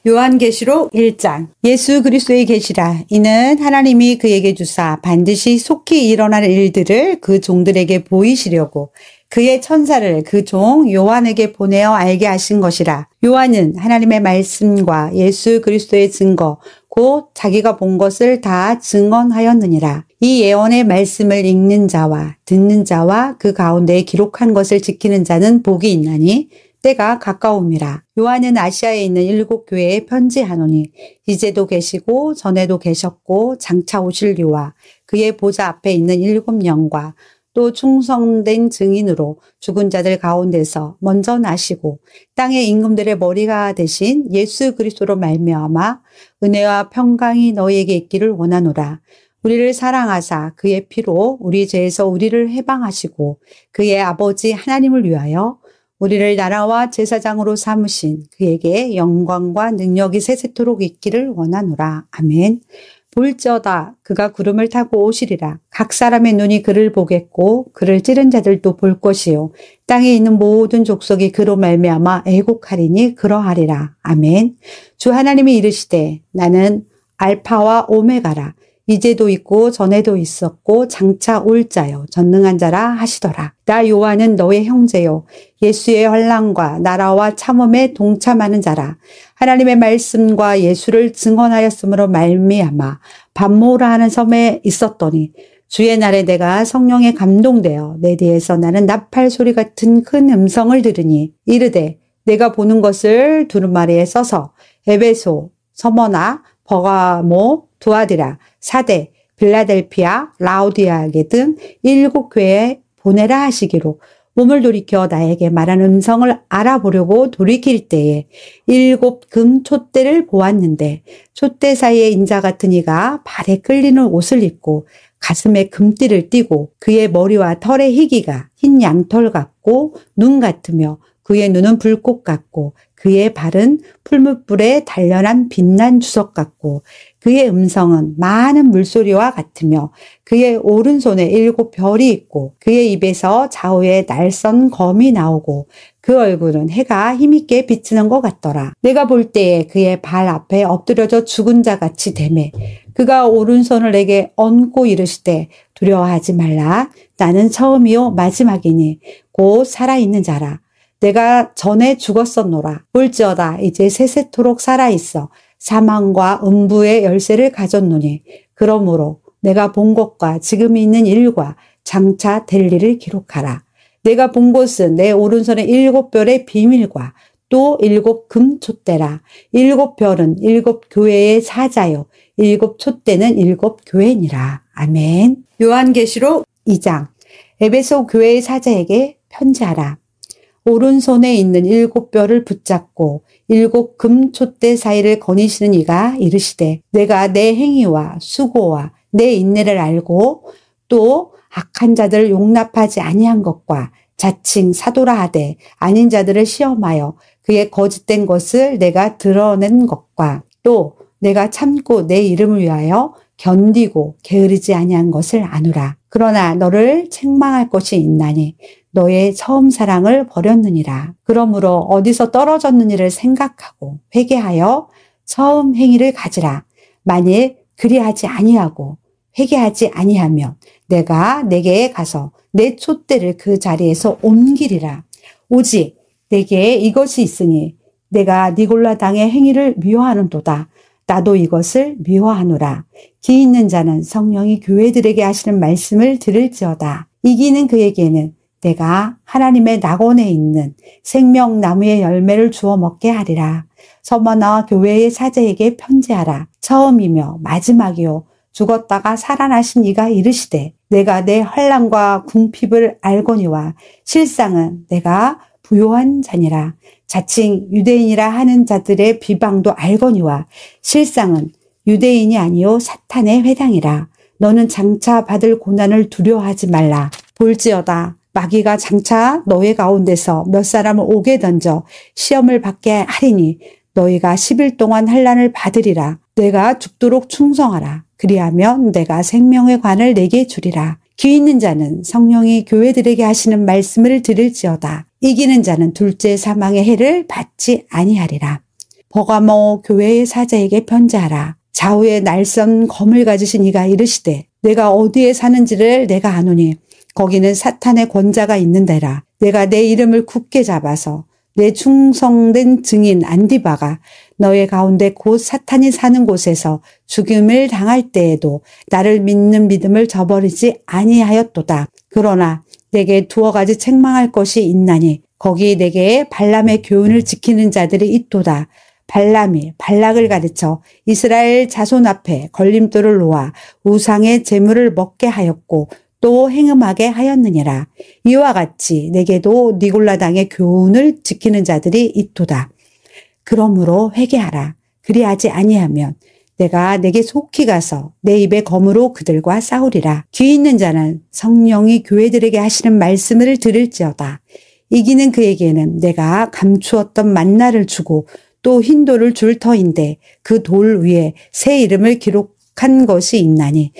요한계시록 1장. 예수 그리스도의 계시라. 이는 하나님이 그에게 주사 반드시 속히 일어날 일들을 그 종들에게 보이시려고 그의 천사를 그 종 요한에게 보내어 알게 하신 것이라. 요한은 하나님의 말씀과 예수 그리스도의 증거 곧 자기가 본 것을 다 증언하였느니라. 이 예언의 말씀을 읽는 자와 듣는 자와 그 가운데 기록한 것을 지키는 자는 복이 있나니 때가 가까움이라. 요한은 아시아에 있는 7 교회에 편지하노니 이제도 계시고 전에도 계셨고 장차 오실리와 그의 보좌 앞에 있는 7 영과 또 충성된 증인으로 죽은 자들 가운데서 먼저 나시고 땅의 임금들의 머리가 되신 예수 그리스도로 말미암아 은혜와 평강이 너희에게 있기를 원하노라. 우리를 사랑하사 그의 피로 우리 죄에서 우리를 해방하시고 그의 아버지 하나님을 위하여 우리를 나라와 제사장으로 삼으신 그에게 영광과 능력이 세세토록 있기를 원하노라. 아멘. 볼지어다 그가 구름을 타고 오시리라. 각 사람의 눈이 그를 보겠고 그를 찌른 자들도 볼 것이요 땅에 있는 모든 족속이 그로 말미암아 애곡하리니 그러하리라. 아멘. 주 하나님이 이르시되 나는 알파와 오메가라. 이제도 있고 전에도 있었고 장차 올 자요 전능한 자라 하시더라. 나 요한은 너의 형제요 예수의 환난과 나라와 참음에 동참하는 자라. 하나님의 말씀과 예수를 증언하였으므로 말미암아 반모라 하는 섬에 있었더니 주의 날에 내가 성령에 감동되어 내 뒤에서 나는 나팔 소리 같은 큰 음성을 들으니 이르되 내가 보는 것을 두루마리에 써서 에베소, 서머나, 버가모, 두아디라, 사대, 빌라델피아, 라우디아게 등 7 교회에 보내라 하시기로 몸을 돌이켜 나에게 말한 음성을 알아보려고 돌이킬 때에 7 금 촛대를 보았는데 촛대 사이에 인자 같은 이가 발에 끌리는 옷을 입고 가슴에 금띠를 띠고 그의 머리와 털의 희기가 흰 양털 같고 눈 같으며 그의 눈은 불꽃 같고 그의 발은 풀무불에 단련한 빛난 주석 같고 그의 음성은 많은 물소리와 같으며 그의 오른손에 7 별이 있고 그의 입에서 좌우에 날선 검이 나오고 그 얼굴은 해가 힘있게 비치는 것 같더라. 내가 볼 때에 그의 발 앞에 엎드려져 죽은 자 같이 되매 그가 오른손을 내게 얹고 이르시되 두려워하지 말라. 나는 처음이요 마지막이니 곧 살아있는 자라. 내가 전에 죽었었노라. 볼지어다 이제 세세토록 살아있어 사망과 음부의 열쇠를 가졌노니 그러므로 내가 본 것과 지금 있는 일과 장차 될 일을 기록하라. 내가 본 것은 내 오른손에 7 별의 비밀과 또 7 금 촛대라. 7 별은 7 교회의 사자요 7 촛대는 7 교회니라. 아멘. 요한계시록 2장. 에베소 교회의 사자에게 편지하라. 오른손에 있는 7 별을 붙잡고 7 금 촛대 사이를 거니시는 이가 이르시되 내가 내 행위와 수고와 내 인내를 알고 또 악한 자들을 용납하지 아니한 것과 자칭 사도라 하되 아닌 자들을 시험하여 그의 거짓된 것을 내가 드러낸 것과 또 내가 참고 내 이름을 위하여 견디고 게으르지 아니한 것을 아노라. 그러나 너를 책망할 것이 있나니 너의 처음 사랑을 버렸느니라. 그러므로 어디서 떨어졌느니를 생각하고 회개하여 처음 행위를 가지라. 만일 그리하지 아니하고 회개하지 아니하면 내가 내게 가서 내 촛대를 그 자리에서 옮기리라. 오직 내게 이것이 있으니 내가 니골라 당의 행위를 미워하는도다. 나도 이것을 미워하노라. 기 있는 자는 성령이 교회들에게 하시는 말씀을 들을지어다. 이기는 그에게는 내가 하나님의 낙원에 있는 생명나무의 열매를 주워 먹게 하리라. 서머나 교회의 사제에게 편지하라. 처음이며 마지막이요 죽었다가 살아나신 이가 이르시되 내가 내 환난과 궁핍을 알거니와 실상은 내가 부요한 자니라. 자칭 유대인이라 하는 자들의 비방도 알거니와 실상은 유대인이 아니요 사탄의 회당이라. 너는 장차 받을 고난을 두려워하지 말라. 볼지어다 마귀가 장차 너희 가운데서 몇 사람을 옥에 던져 시험을 받게 하리니 너희가 10일 동안 환난을 받으리라. 내가 죽도록 충성하라. 그리하면 내가 생명의 관을 내게 주리라. 귀 있는 자는 성령이 교회들에게 하시는 말씀을 들을지어다. 이기는 자는 둘째 사망의 해를 받지 아니하리라. 버가모 교회의 사자에게 편지하라. 좌우에 날선 검을 가지신 이가 이르시되 내가 어디에 사는지를 내가 아노니 거기는 사탄의 권자가 있는 데라. 내가 내 이름을 굳게 잡아서 내 충성된 증인 안디바가 너의 가운데 곧 사탄이 사는 곳에서 죽임을 당할 때에도 나를 믿는 믿음을 저버리지 아니하였도다. 그러나 내게 두어 가지 책망할 것이 있나니 거기 내게 발람의 교훈을 지키는 자들이 있도다. 발람이 발락을 가르쳐 이스라엘 자손 앞에 걸림돌을 놓아 우상의 제물을 먹게 하였고 또 행음하게 하였느니라. 이와 같이 내게도 니골라당의 교훈을 지키는 자들이 있도다. 그러므로 회개하라. 그리하지 아니하면 내가 내게 속히 가서 내 입의 검으로 그들과 싸우리라. 귀 있는 자는 성령이 교회들에게 하시는 말씀을 들을지어다. 이기는 그에게는 내가 감추었던 만나를 주고 또 흰 돌을 줄 터인데 그 돌 위에 새 이름을 기록한 것이 있나니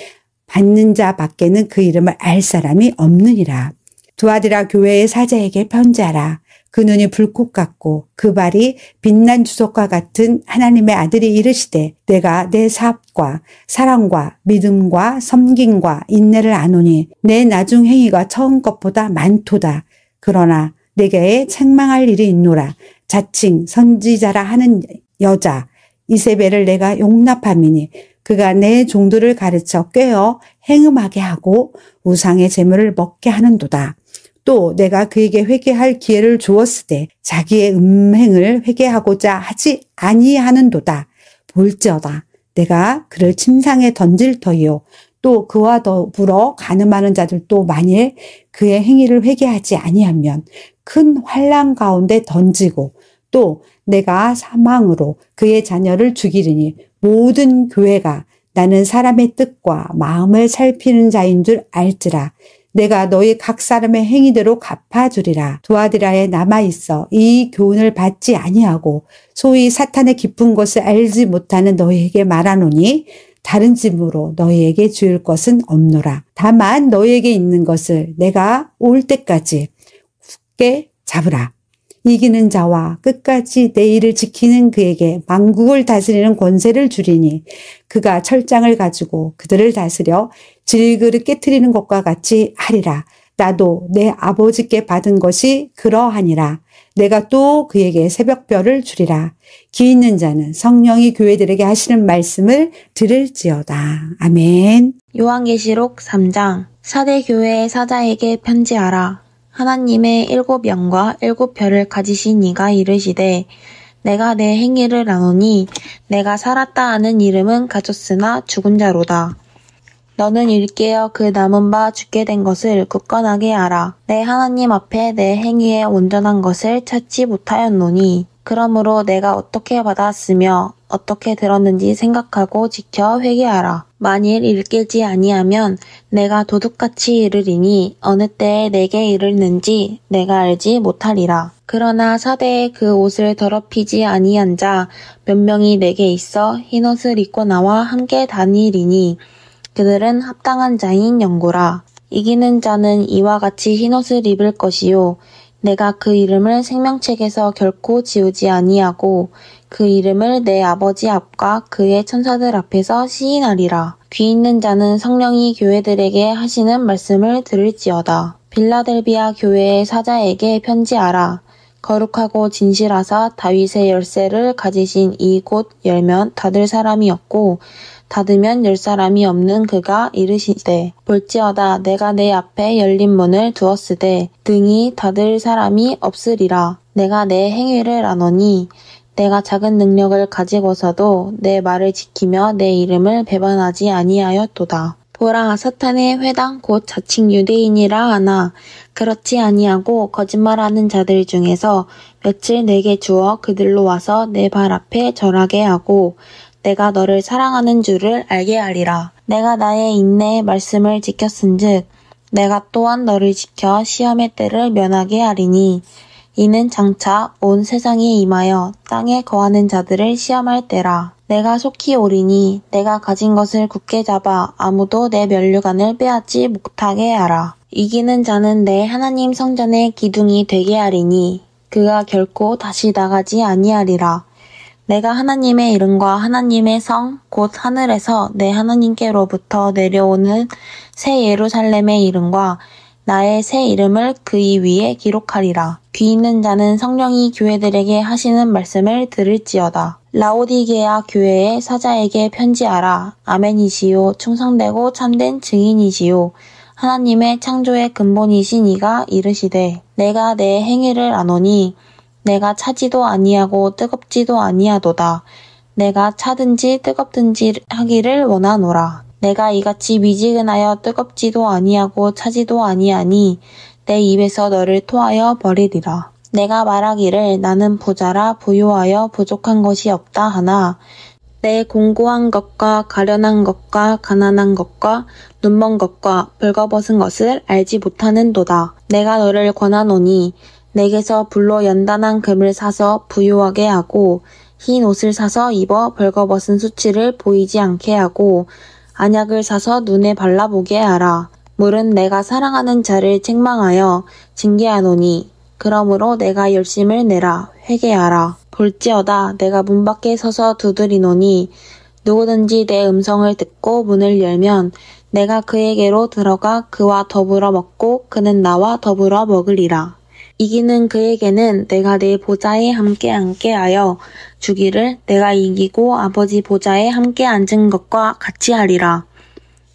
받는 자 밖에는 그 이름을 알 사람이 없느니라. 두아디라 교회의 사자에게 편지하라. 그 눈이 불꽃 같고 그 발이 빛난 주석과 같은 하나님의 아들이 이르시되 내가 내 사업과 사랑과 믿음과 섬김과 인내를 아노니 내 나중 행위가 처음 것보다 많도다. 그러나 내게 책망할 일이 있노라. 자칭 선지자라 하는 여자 이세벨을 내가 용납함이니 그가 내 종들을 가르쳐 꿰어 행음하게 하고 우상의 제물을 먹게 하는도다. 또 내가 그에게 회개할 기회를 주었으되 자기의 음행을 회개하고자 하지 아니하는도다. 볼지어다. 내가 그를 침상에 던질 터이요. 또 그와 더불어 간음하는 자들도 만일 그의 행위를 회개하지 아니하면 큰 환난 가운데 던지고 또 내가 사망으로 그의 자녀를 죽이리니 모든 교회가 나는 사람의 뜻과 마음을 살피는 자인 줄 알지라. 내가 너희 각 사람의 행위대로 갚아주리라. 두아디라에 남아있어 이 교훈을 받지 아니하고 소위 사탄의 깊은 것을 알지 못하는 너희에게 말하노니 다른 짐으로 너희에게 주일 것은 없노라. 다만 너희에게 있는 것을 내가 올 때까지 굳게 잡으라. 이기는 자와 끝까지 내 일을 지키는 그에게 만국을 다스리는 권세를 주리니 그가 철장을 가지고 그들을 다스려 질그릇 깨트리는 것과 같이 하리라. 나도 내 아버지께 받은 것이 그러하니라. 내가 또 그에게 새벽별을 주리라. 귀 있는 자는 성령이 교회들에게 하시는 말씀을 들을지어다. 아멘. 요한계시록 3장. 사대 교회의 사자에게 편지하라. 하나님의 7영과 7별을 가지신 이가 이르시되 내가 내 행위를 아노니 내가 살았다 하는 이름은 가졌으나 죽은 자로다. 너는 일깨어 그 남은 바 죽게 된 것을 굳건하게 알아. 내 하나님 앞에 내 행위에 온전한 것을 찾지 못하였노니 그러므로 내가 어떻게 받았으며 어떻게 들었는지 생각하고 지켜 회개하라. 만일 일깨지 아니하면 내가 도둑같이 이르리니 어느 때에 내게 이르는지 내가 알지 못하리라. 그러나 사대에 그 옷을 더럽히지 아니한 자 몇 명이 내게 있어 흰옷을 입고 나와 함께 다니리니 그들은 합당한 자인 영고라. 이기는 자는 이와 같이 흰옷을 입을 것이요 내가 그 이름을 생명책에서 결코 지우지 아니하고 그 이름을 내 아버지 앞과 그의 천사들 앞에서 시인하리라. 귀 있는 자는 성령이 교회들에게 하시는 말씀을 들을지어다. 빌라델비아 교회의 사자에게 편지하라. 거룩하고 진실하사 다윗의 열쇠를 가지신 이 곧 열면 닫을 사람이 없고 닫으면 열 사람이 없는 그가 이르시되 볼지어다 내가 내 앞에 열린 문을 두었으되 등이 닫을 사람이 없으리라. 내가 내 행위를 아노니 내가 작은 능력을 가지고서도 내 말을 지키며 내 이름을 배반하지 아니하였도다. 보라 사탄의 회당 곧 자칭 유대인이라 하나 그렇지 아니하고 거짓말하는 자들 중에서 며칠 내게 주어 그들로 와서 내 발 앞에 절하게 하고 내가 너를 사랑하는 줄을 알게 하리라. 내가 나의 인내의 말씀을 지켰은즉 내가 또한 너를 지켜 시험의 때를 면하게 하리니 이는 장차 온 세상에 임하여 땅에 거하는 자들을 시험할 때라. 내가 속히 오리니 내가 가진 것을 굳게 잡아 아무도 내 면류관을 빼앗지 못하게 하라. 이기는 자는 내 하나님 성전의 기둥이 되게 하리니 그가 결코 다시 나가지 아니하리라. 내가 하나님의 이름과 하나님의 성, 곧 하늘에서 내 하나님께로부터 내려오는 새 예루살렘의 이름과 나의 새 이름을 그이 위에 기록하리라. 귀 있는 자는 성령이 교회들에게 하시는 말씀을 들을지어다. 라오디게아 교회의 사자에게 편지하라. 아멘이시요 충성되고 참된 증인이시요 하나님의 창조의 근본이신 이가 이르시되 내가 내 행위를 아노니 내가 차지도 아니하고 뜨겁지도 아니하도다. 내가 차든지 뜨겁든지 하기를 원하노라. 내가 이같이 미지근하여 뜨겁지도 아니하고 차지도 아니하니 내 입에서 너를 토하여 버리리라. 내가 말하기를 나는 부자라 부요하여 부족한 것이 없다 하나 내 공고한 것과 가련한 것과 가난한 것과 눈먼 것과 벌거벗은 것을 알지 못하는도다. 내가 너를 권하노니 내게서 불로 연단한 금을 사서 부요하게 하고 흰 옷을 사서 입어 벌거벗은 수치를 보이지 않게 하고 안약을 사서 눈에 발라보게 하라. 물은 내가 사랑하는 자를 책망하여 징계하노니 그러므로 내가 열심을 내라. 회개하라. 볼지어다 내가 문 밖에 서서 두드리노니 누구든지 내 음성을 듣고 문을 열면 내가 그에게로 들어가 그와 더불어 먹고 그는 나와 더불어 먹으리라. 이기는 그에게는 내가 내 보좌에 함께 앉게 하여 주기를 내가 이기고 아버지 보좌에 함께 앉은 것과 같이 하리라.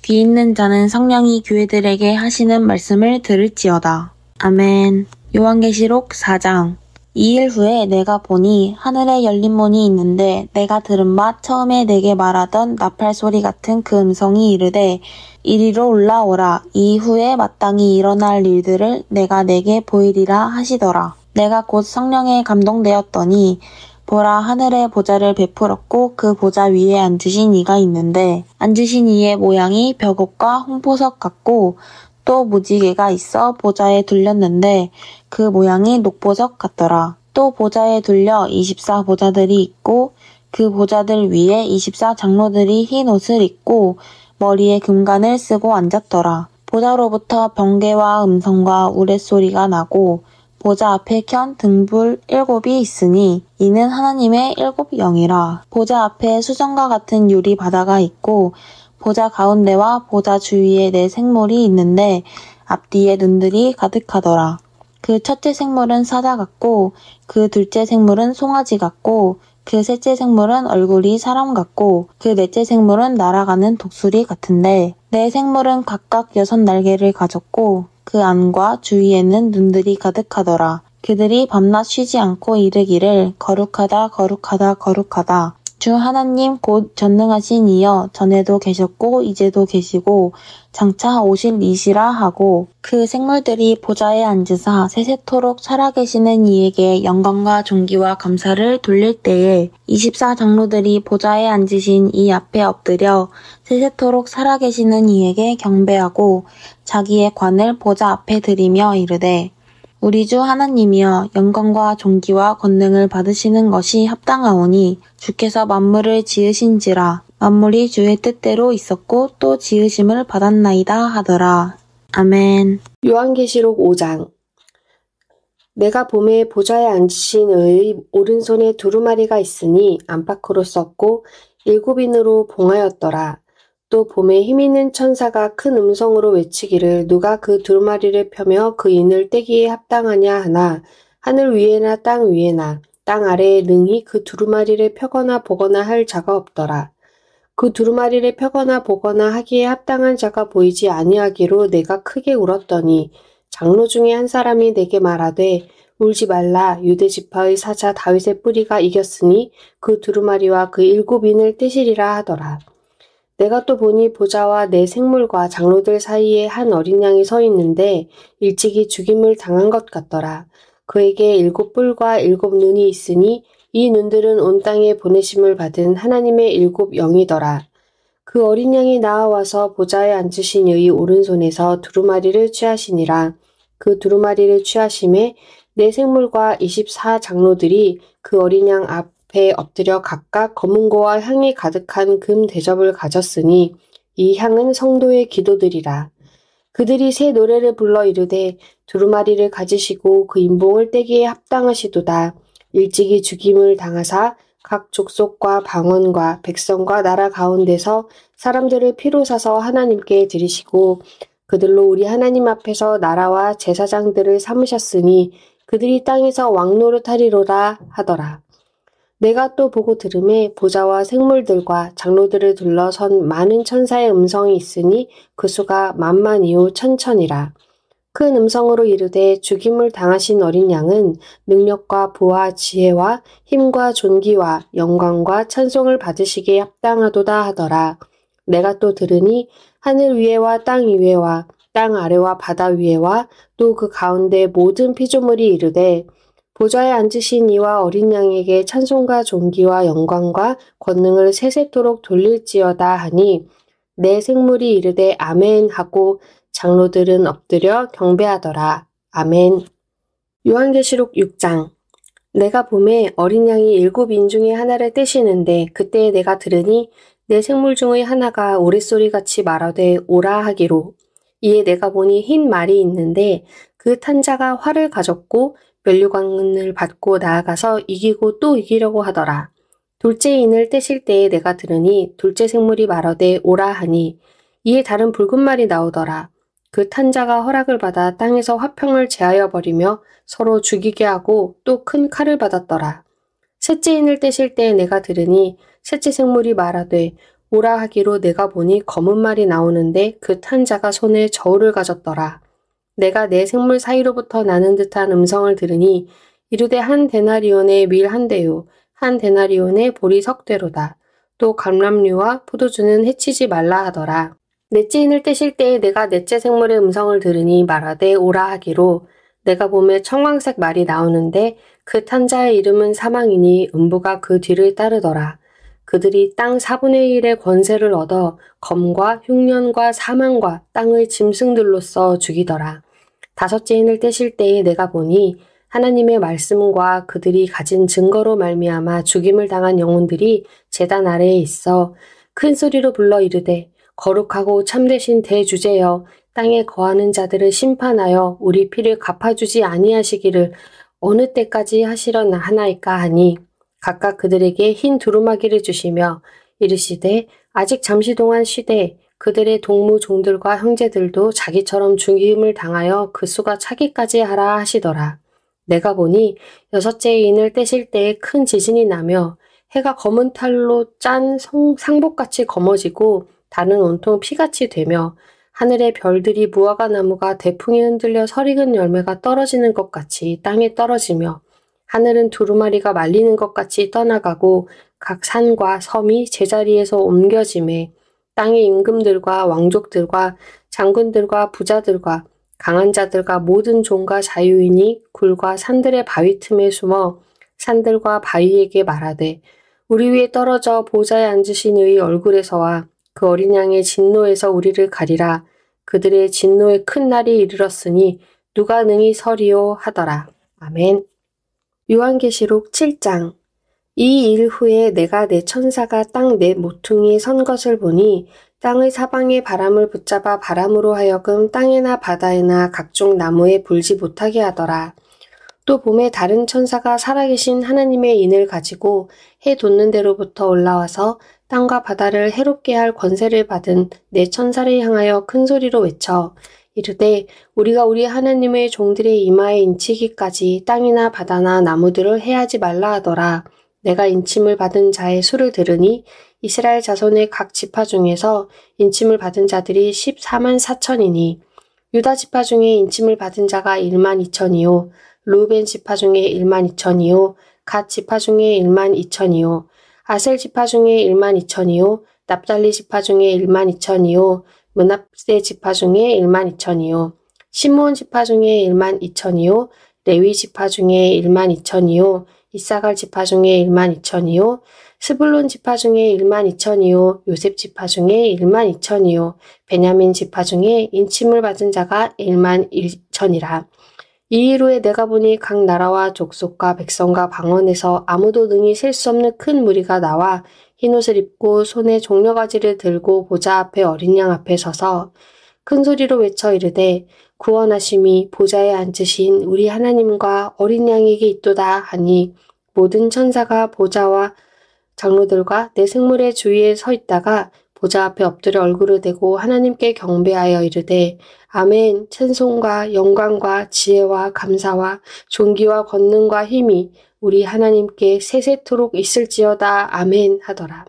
귀 있는 자는 성령이 교회들에게 하시는 말씀을 들을지어다. 아멘. 요한계시록 4장. 2일 후에 내가 보니 하늘에 열린 문이 있는데 내가 들은 바 처음에 내게 말하던 나팔 소리 같은 그 음성이 이르되 이리로 올라오라. 이후에 마땅히 일어날 일들을 내가 내게 보이리라 하시더라. 내가 곧 성령에 감동되었더니 보라 하늘에 보좌를 베풀었고 그 보좌 위에 앉으신 이가 있는데 앉으신 이의 모양이 벽옥과 홍보석 같고 또 무지개가 있어 보좌에 둘렸는데 그 모양이 녹보석 같더라. 또 보좌에 둘려 24보좌들이 있고 그 보좌들 위에 24장로들이 흰 옷을 입고 머리에 금관을 쓰고 앉았더라. 보좌로부터 번개와 음성과 우레소리가 나고 보좌 앞에 켠 등불 7이 있으니 이는 하나님의 7 영이라. 보좌 앞에 수정과 같은 유리 바다가 있고 보좌 가운데와 보좌 주위에 4 생물이 있는데 앞뒤에 눈들이 가득하더라. 그 첫째 생물은 사자 같고 그 둘째 생물은 송아지 같고 그 셋째 생물은 얼굴이 사람 같고 그 넷째 생물은 날아가는 독수리 같은데 4 생물은 각각 6 날개를 가졌고 그 안과 주위에는 눈들이 가득하더라. 그들이 밤낮 쉬지 않고 이르기를 거룩하다 거룩하다 거룩하다. 주 하나님 곧 전능하신 이여 전에도 계셨고 이제도 계시고 장차 오실 이시라 하고 그 생물들이 보좌에 앉으사 세세토록 살아계시는 이에게 영광과 존귀와 감사를 돌릴 때에 24장로들이 보좌에 앉으신 이 앞에 엎드려 세세토록 살아계시는 이에게 경배하고 자기의 관을 보좌 앞에 드리며 이르되 우리 주 하나님이여 영광과 존귀와 권능을 받으시는 것이 합당하오니 주께서 만물을 지으신지라 만물이 주의 뜻대로 있었고 또 지으심을 받았나이다 하더라. 아멘. 요한계시록 5장. 내가 보매 보좌에 앉으신 의의 오른손에 두루마리가 있으니 안팎으로 썼고 7인으로 봉하였더라. 또 봄에 힘있는 천사가 큰 음성으로 외치기를 누가 그 두루마리를 펴며 그 인을 떼기에 합당하냐 하나 하늘 위에나 땅 위에나 땅 아래에 능히 그 두루마리를 펴거나 보거나 할 자가 없더라. 그 두루마리를 펴거나 보거나 하기에 합당한 자가 보이지 아니하기로 내가 크게 울었더니 장로 중에 한 사람이 내게 말하되 울지 말라. 유대 지파의 사자 다윗의 뿌리가 이겼으니 그 두루마리와 그 7인을 떼시리라 하더라. 내가 또 보니 보좌와 4 생물과 장로들 사이에 한 어린 양이 서 있는데 일찍이 죽임을 당한 것 같더라. 그에게 7 뿔과 7 눈이 있으니 이 눈들은 온 땅에 보내심을 받은 하나님의 7 영이더라. 그 어린 양이 나아와서 보좌에 앉으신 이의 오른손에서 두루마리를 취하시니라. 그 두루마리를 취하심에 4 생물과 24장로들이 그 어린 양 앞에 엎드려 각각 검은고와 향이 가득한 금 대접을 가졌으니 이 향은 성도의 기도들이라. 그들이 새 노래를 불러 이르되 두루마리를 가지시고 그 인봉을 떼기에 합당하시도다. 일찍이 죽임을 당하사 각 족속과 방언과 백성과 나라 가운데서 사람들을 피로 사서 하나님께 드리시고 그들로 우리 하나님 앞에서 나라와 제사장들을 삼으셨으니 그들이 땅에서 왕노릇하리로다 하더라. 내가 또 보고 들음에 보좌와 생물들과 장로들을 둘러선 많은 천사의 음성이 있으니 그 수가 만만이요 천천이라. 큰 음성으로 이르되 죽임을 당하신 어린 양은 능력과 부와 지혜와 힘과 존귀와 영광과 찬송을 받으시기에 합당하도다 하더라. 내가 또 들으니 하늘 위에와 땅 위에와 땅 아래와 바다 위에와 또 그 가운데 모든 피조물이 이르되 보좌에 앉으신 이와 어린 양에게 찬송과 존귀와 영광과 권능을 세세토록 돌릴지어다 하니 내 생물이 이르되 아멘 하고 장로들은 엎드려 경배하더라. 아멘. 요한계시록 6장. 내가 봄에 어린 양이 7인 중에 하나를 떼시는데 그때에 내가 들으니 내 생물 중의 하나가 오랫소리같이 말하되 오라 하기로. 이에 내가 보니 흰 말이 있는데 그 탄 자가 활을 가졌고 면류관을 받고 나아가서 이기고 또 이기려고 하더라. 둘째 인을 떼실 때에 내가 들으니 둘째 생물이 말하되 오라 하니 이에 다른 붉은 말이 나오더라. 그 탄 자가 허락을 받아 땅에서 화평을 제하여 버리며 서로 죽이게 하고 또 큰 칼을 받았더라. 셋째 인을 떼실 때에 내가 들으니 셋째 생물이 말하되 오라 하기로 내가 보니 검은 말이 나오는데 그 탄 자가 손에 저울을 가졌더라. 내가 내 생물 사이로부터 나는 듯한 음성을 들으니 이르되 한 데나리온의 밀 한 대요 한 데나리온의 보리 석 대로다. 또 감람류와 포도주는 해치지 말라 하더라. 넷째 인을 떼실 때에 내가 넷째 생물의 음성을 들으니 말하되 오라 하기로 내가 보매 청황색 말이 나오는데 그 탄 자의 이름은 사망이니 음부가 그 뒤를 따르더라. 그들이 땅 4분의 1의 권세를 얻어 검과 흉년과 사망과 땅의 짐승들로써 죽이더라. 다섯째 인을 떼실 때에 내가 보니 하나님의 말씀과 그들이 가진 증거로 말미암아 죽임을 당한 영혼들이 제단 아래에 있어 큰 소리로 불러 이르되 거룩하고 참되신 대주제여 땅에 거하는 자들을 심판하여 우리 피를 갚아주지 아니하시기를 어느 때까지 하시려나 하나이까 하니 각각 그들에게 흰 두루마기를 주시며 이르시되 아직 잠시 동안 쉬되 그들의 동무 종들과 형제들도 자기처럼 죽임을 당하여 그 수가 차기까지 하라 하시더라. 내가 보니 여섯째 인을 떼실 때에 큰 지진이 나며 해가 검은 탈로 짠 상복같이 검어지고 달은 온통 피같이 되며 하늘의 별들이 무화과 나무가 대풍에 흔들려 설익은 열매가 떨어지는 것 같이 땅에 떨어지며 하늘은 두루마리가 말리는 것 같이 떠나가고 각 산과 섬이 제자리에서 옮겨짐에 땅의 임금들과 왕족들과 장군들과 부자들과 강한 자들과 모든 종과 자유인이 굴과 산들의 바위 틈에 숨어 산들과 바위에게 말하되 우리 위에 떨어져 보좌에 앉으신 이의 얼굴에서와 그 어린 양의 진노에서 우리를 가리라. 그들의 진노의 큰 날이 이르렀으니 누가 능히 서리요 하더라. 아멘. 요한계시록 7장. 이 일 후에 내가 내 천사가 땅 네 모퉁이에 선 것을 보니 땅의 사방에 바람을 붙잡아 바람으로 하여금 땅에나 바다에나 각종 나무에 불지 못하게 하더라. 또 봄에 다른 천사가 살아계신 하나님의 인을 가지고 해 돋는 데로부터 올라와서 땅과 바다를 해롭게 할 권세를 받은 네 천사를 향하여 큰 소리로 외쳐 이르되 우리가 우리 하나님의 종들의 이마에 인치기까지 땅이나 바다나 나무들을 해하지 말라 하더라. 내가 인침을 받은 자의 수를 들으니 이스라엘 자손의 각 지파 중에서 인침을 받은 자들이 14만 4천이니 유다 지파 중에 인침을 받은 자가 1만 2천이요 루벤 지파 중에 1만 2천이요 갓 지파 중에 1만 2천이요 아셀 지파 중에 1만 2천이요 납달리 지파 중에 1만 2천이요 므납세 지파 중에 1만 2천이요 시므온 지파 중에 1만 2천이요 레위 지파 중에 1만 2천이요 이사갈 지파 중에 1만 2천이요 스불론 지파 중에 1만 2천이요 요셉 지파 중에 1만 2천이요 베냐민 지파 중에 인침을 받은 자가 1만 1천이라. 이 일 후에 내가 보니 각 나라와 족속과 백성과 방언에서 아무도 능히 셀 수 없는 큰 무리가 나와 흰옷을 입고 손에 종려가지를 들고 보좌 앞에 어린 양 앞에 서서 큰 소리로 외쳐 이르되 구원하심이 보좌에 앉으신 우리 하나님과 어린 양에게 있도다 하니 모든 천사가 보좌와 장로들과 내 생물의 주위에 서 있다가 보좌 앞에 엎드려 얼굴을 대고 하나님께 경배하여 이르되 아멘. 찬송과 영광과 지혜와 감사와 존귀와 권능과 힘이 우리 하나님께 세세토록 있을지어다. 아멘 하더라.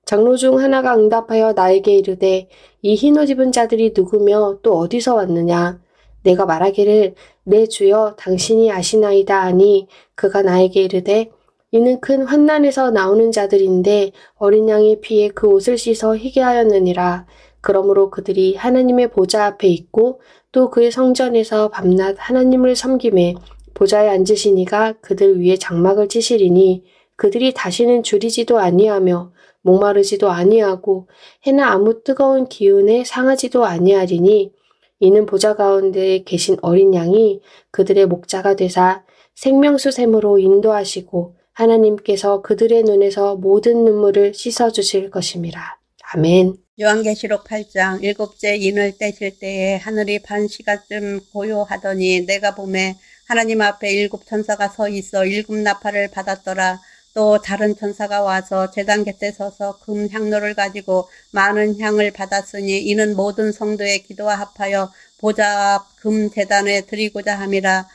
장로 중 하나가 응답하여 나에게 이르되 이 흰옷 입은 자들이 누구며 또 어디서 왔느냐. 내가 말하기를 내 주여 당신이 아시나이다 하니 그가 나에게 이르되 이는 큰 환난에서 나오는 자들인데 어린 양의 피에 그 옷을 씻어 희게 하였느니라. 그러므로 그들이 하나님의 보좌 앞에 있고 또 그의 성전에서 밤낮 하나님을 섬김에 보좌에 앉으신 이가 그들 위에 장막을 치시리니 그들이 다시는 줄이지도 아니하며 목마르지도 아니하고 해나 아무 뜨거운 기운에 상하지도 아니하리니 이는 보좌 가운데 계신 어린 양이 그들의 목자가 되사 생명수 샘으로 인도하시고 하나님께서 그들의 눈에서 모든 눈물을 씻어주실 것임이라. 아멘. 요한계시록 8장 일곱째 인을 떼실 때에 하늘이 반 시간쯤 고요하더니 내가 보매 하나님 앞에 일곱 천사가 서 있어 일곱 나팔을 받았더라. 또 다른 천사가 와서 제단 곁에 서서 금 향로를 가지고 많은 향을 받았으니 이는 모든 성도의 기도와 합하여 보좌 앞 금 제단에 드리고자 함이라.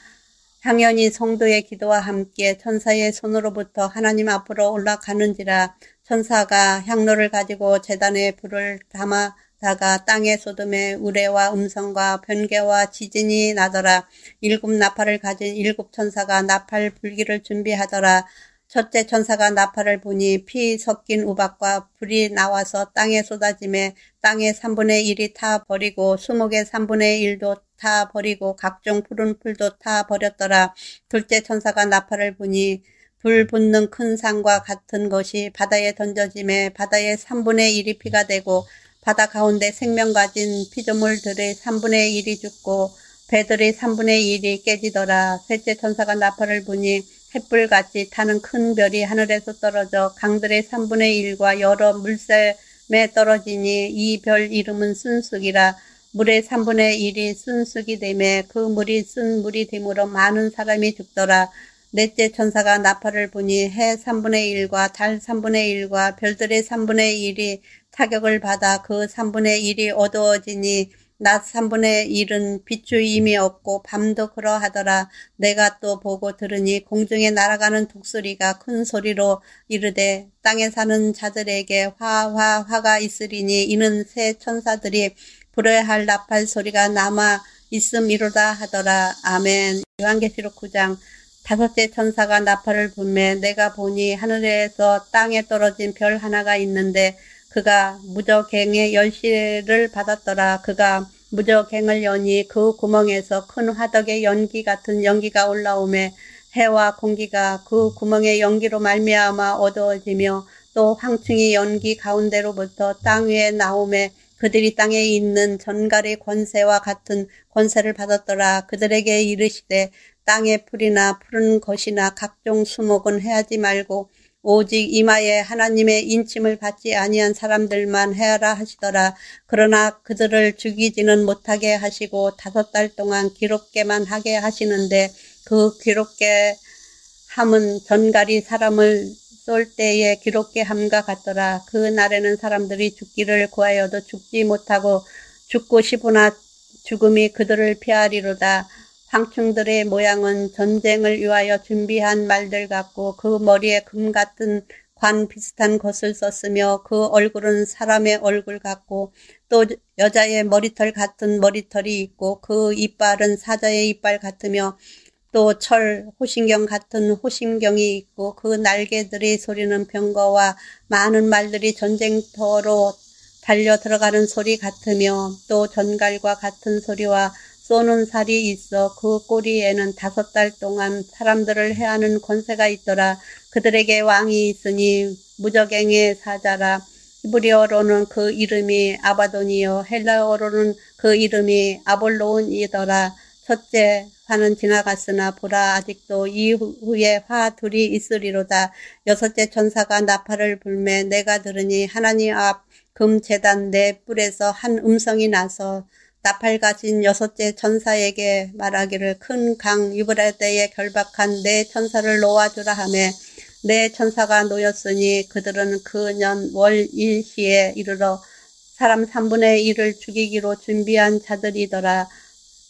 향연이 성도의 기도와 함께 천사의 손으로부터 하나님 앞으로 올라가는지라. 천사가 향로를 가지고 제단에 불을 담아다가 땅에 쏟음에 우레와 음성과 번개와 지진이 나더라. 일곱 나팔을 가진 일곱 천사가 나팔 불기를 준비하더라. 첫째 천사가 나팔을 부니 피 섞인 우박과 불이 나와서 땅에 쏟아지매 땅의 3분의 1이 타 버리고 수목의 3분의 1도 타 버리고 각종 푸른 풀도 타 버렸더라. 둘째 천사가 나팔을 부니 불 붙는 큰 산과 같은 것이 바다에 던져지매 바다의 3분의 1이 피가 되고 바다 가운데 생명 가진 피조물들의 3분의 1이 죽고 배들의 3분의 1이 깨지더라. 셋째 천사가 나팔을 부니 햇불같이 타는 큰 별이 하늘에서 떨어져 강들의 3분의 1과 여러 물샘에 떨어지니 이 별 이름은 순숙이라. 물의 3분의 1이 순숙이 되매 그 물이 쓴 물이 되므로 많은 사람이 죽더라. 넷째 천사가 나팔을 부니 해 3분의 1과 달 3분의 1과 별들의 3분의 1이 타격을 받아 그 3분의 1이 어두워지니 낮 3분의 1은 비추임이 없고 밤도 그러하더라. 내가 또 보고 들으니 공중에 날아가는 독수리가 큰 소리로 이르되 땅에 사는 자들에게 화가 있으리니 이는 새 천사들이 불어야 할 나팔 소리가 남아 있음이로다 하더라. 아멘. 요한계시록 9장 다섯째 천사가 나팔을 불매 내가 보니 하늘에서 땅에 떨어진 별 하나가 있는데 그가 무저갱의 열쇠를 받았더라. 그가 무저갱을 여니 그 구멍에서 큰 화덕의 연기 같은 연기가 올라오매 해와 공기가 그 구멍의 연기로 말미암아 어두워지며 또 황충이 연기 가운데로부터 땅 위에 나오매 그들이 땅에 있는 전갈의 권세와 같은 권세를 받았더라. 그들에게 이르시되 땅의 풀이나 푸른 것이나 각종 수목은 해하지 말고 오직 이마에 하나님의 인침을 받지 아니한 사람들만 해하라 하시더라. 그러나 그들을 죽이지는 못하게 하시고 5달 동안 기롭게만 하게 하시는데 그 기롭게 함은 전갈이 사람을 쏠 때에 기롭게 함과 같더라. 그 날에는 사람들이 죽기를 구하여도 죽지 못하고 죽고 싶으나 죽음이 그들을 피하리로다. 황충들의 모양은 전쟁을 위하여 준비한 말들 같고 그 머리에 금 같은 관 비슷한 것을 썼으며 그 얼굴은 사람의 얼굴 같고 또 여자의 머리털 같은 머리털이 있고 그 이빨은 사자의 이빨 같으며 또 철 호심경 같은 호심경이 있고 그 날개들의 소리는 병거와 많은 말들이 전쟁터로 달려 들어가는 소리 같으며 또 전갈과 같은 소리와 쏘는 살이 있어 그 꼬리에는 5달 동안 사람들을 해하는 권세가 있더라. 그들에게 왕이 있으니 무저갱의 사자라. 히브리어로는 그 이름이 아바돈이요 헬라어로는 그 이름이 아볼로온이더라. 첫째 화는 지나갔으나 보라 아직도 이후에 화 둘이 있으리로다. 여섯째 천사가 나팔을 불매 내가 들으니 하나님 앞 금제단 네 뿔에서 한 음성이 나서 나팔 가진 여섯째 천사에게 말하기를 큰 강 유브라데에 결박한 네 천사를 놓아주라 하매 내 천사가 놓였으니 그들은 그 년 월 일시에 이르러 사람 3분의 1을 죽이기로 준비한 자들이더라.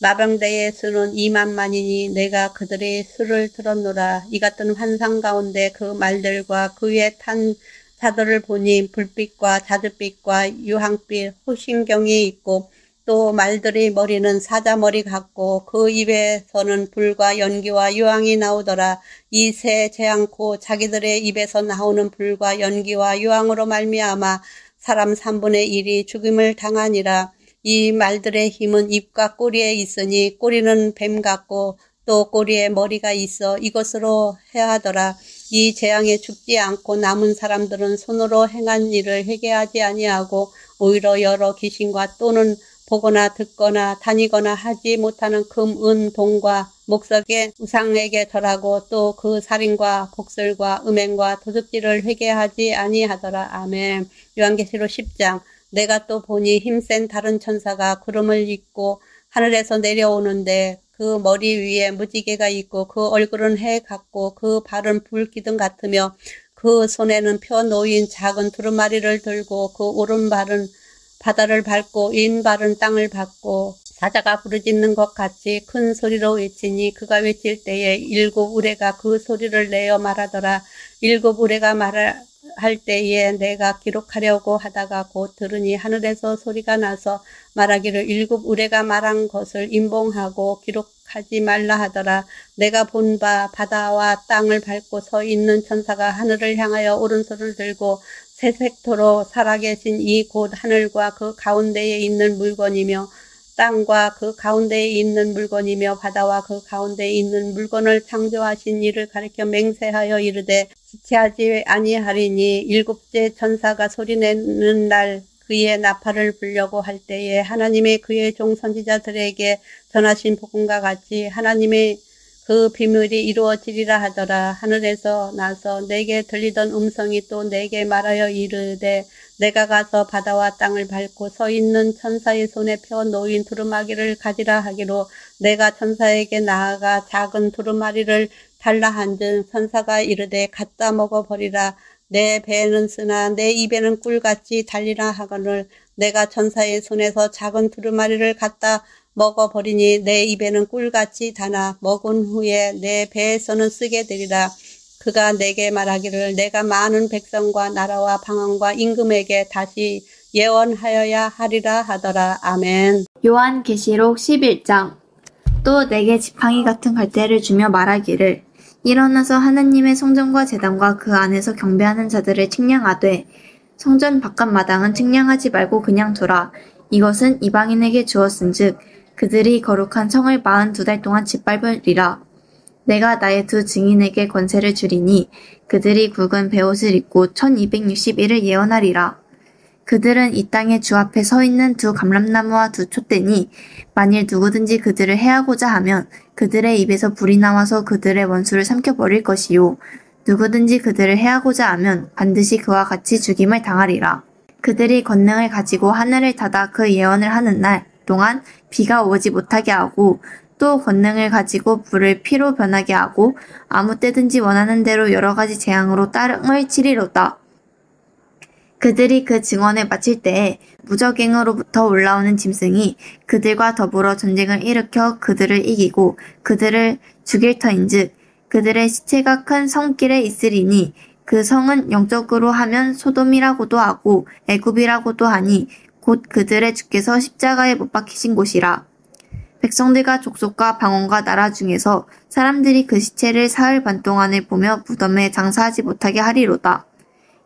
마병대의 수는 2만만이니 내가 그들의 수를 들었노라. 이 같은 환상 가운데 그 말들과 그 위에 탄 자들을 보니 불빛과 자줏빛과 유황빛 호신경이 있고 또 말들의 머리는 사자머리 같고 그 입에서는 불과 연기와 유황이 나오더라. 이 새 재앙코 자기들의 입에서 나오는 불과 연기와 유황으로 말미암아 사람 3분의 1이 죽임을 당하니라. 이 말들의 힘은 입과 꼬리에 있으니 꼬리는 뱀 같고 또 꼬리에 머리가 있어 이것으로 해하더라. 이 재앙에 죽지 않고 남은 사람들은 손으로 행한 일을 회개하지 아니하고 오히려 여러 귀신과 또는 보거나 듣거나 다니거나 하지 못하는 금, 은, 동과 목석의 우상에게 절하고 또 그 살인과 복술과 음행과 도둑질을 회개하지 아니하더라. 아멘. 요한계시록 10장. 내가 또 보니 힘센 다른 천사가 구름을 입고 하늘에서 내려오는데 그 머리 위에 무지개가 있고 그 얼굴은 해 같고 그 발은 불 기둥 같으며 그 손에는 펴 놓인 작은 두루마리를 들고 그 오른발은 바다를 밟고 왼발은 땅을 밟고 사자가 부르짖는 것 같이 큰 소리로 외치니 그가 외칠 때에 7 우레가 그 소리를 내어 말하더라. 7 우레가 말할 때에 내가 기록하려고 하다가 곧 들으니 하늘에서 소리가 나서 말하기를 7 우레가 말한 것을 임봉하고 기록하지 말라 하더라. 내가 본 바 바다와 땅을 밟고 서 있는 천사가 하늘을 향하여 오른손을 들고 세색토로 살아계신 이 곧 하늘과 그 가운데에 있는 물건이며 땅과 그 가운데에 있는 물건이며 바다와 그 가운데에 있는 물건을 창조하신 이를 가리켜 맹세하여 이르되 지체하지 아니하리니 7째 천사가 소리내는 날 그의 나팔을 불려고 할 때에 하나님의 그의 종 선지자들에게 전하신 복음과 같이 하나님의 그 비밀이 이루어지리라 하더라. 하늘에서 나서 내게 들리던 음성이 또 내게 말하여 이르되 내가 가서 바다와 땅을 밟고 서 있는 천사의 손에 펴 놓인 두루마기를 가지라 하기로 내가 천사에게 나아가 작은 두루마리를 달라 한즉 천사가 이르되 갖다 먹어버리라. 내 배에는 쓰나 내 입에는 꿀같이 달리라 하거늘 내가 천사의 손에서 작은 두루마리를 갖다 먹어버리니 내 입에는 꿀같이 다나 먹은 후에 내 배에서는 쓰게 되리라. 그가 내게 말하기를 내가 많은 백성과 나라와 방언과 임금에게 다시 예언하여야 하리라 하더라. 아멘. 요한계시록 11장. 또 내게 지팡이 같은 갈대를 주며 말하기를 일어나서 하나님의 성전과 제단과 그 안에서 경배하는 자들을 측량하되 성전 바깥 마당은 측량하지 말고 그냥 두라. 이것은 이방인에게 주었은즉 그들이 거룩한 성을 42달 동안 짓밟으리라. 내가 나의 2 증인에게 권세를 주리니 그들이 굵은 베옷을 입고 1261을 예언하리라. 그들은 이 땅의 주 앞에 서 있는 2 감람나무와 2 촛대니 만일 누구든지 그들을 해하고자 하면 그들의 입에서 불이 나와서 그들의 원수를 삼켜버릴 것이요 누구든지 그들을 해하고자 하면 반드시 그와 같이 죽임을 당하리라. 그들이 권능을 가지고 하늘을 닫아 그 예언을 하는 날 동안 비가 오지 못하게 하고 또 권능을 가지고 불을 피로 변하게 하고 아무 때든지 원하는 대로 여러 가지 재앙으로 따릉을 치리로다. 그들이 그 증언을 마칠 때에 무적행으로부터 올라오는 짐승이 그들과 더불어 전쟁을 일으켜 그들을 이기고 그들을 죽일 터인즉 그들의 시체가 큰 성길에 있으리니 그 성은 영적으로 하면 소돔이라고도 하고 애굽이라고도 하니 곧 그들의 주께서 십자가에 못 박히신 곳이라. 백성들과 족속과 방언과 나라 중에서 사람들이 그 시체를 사흘 반 동안을 보며 무덤에 장사하지 못하게 하리로다.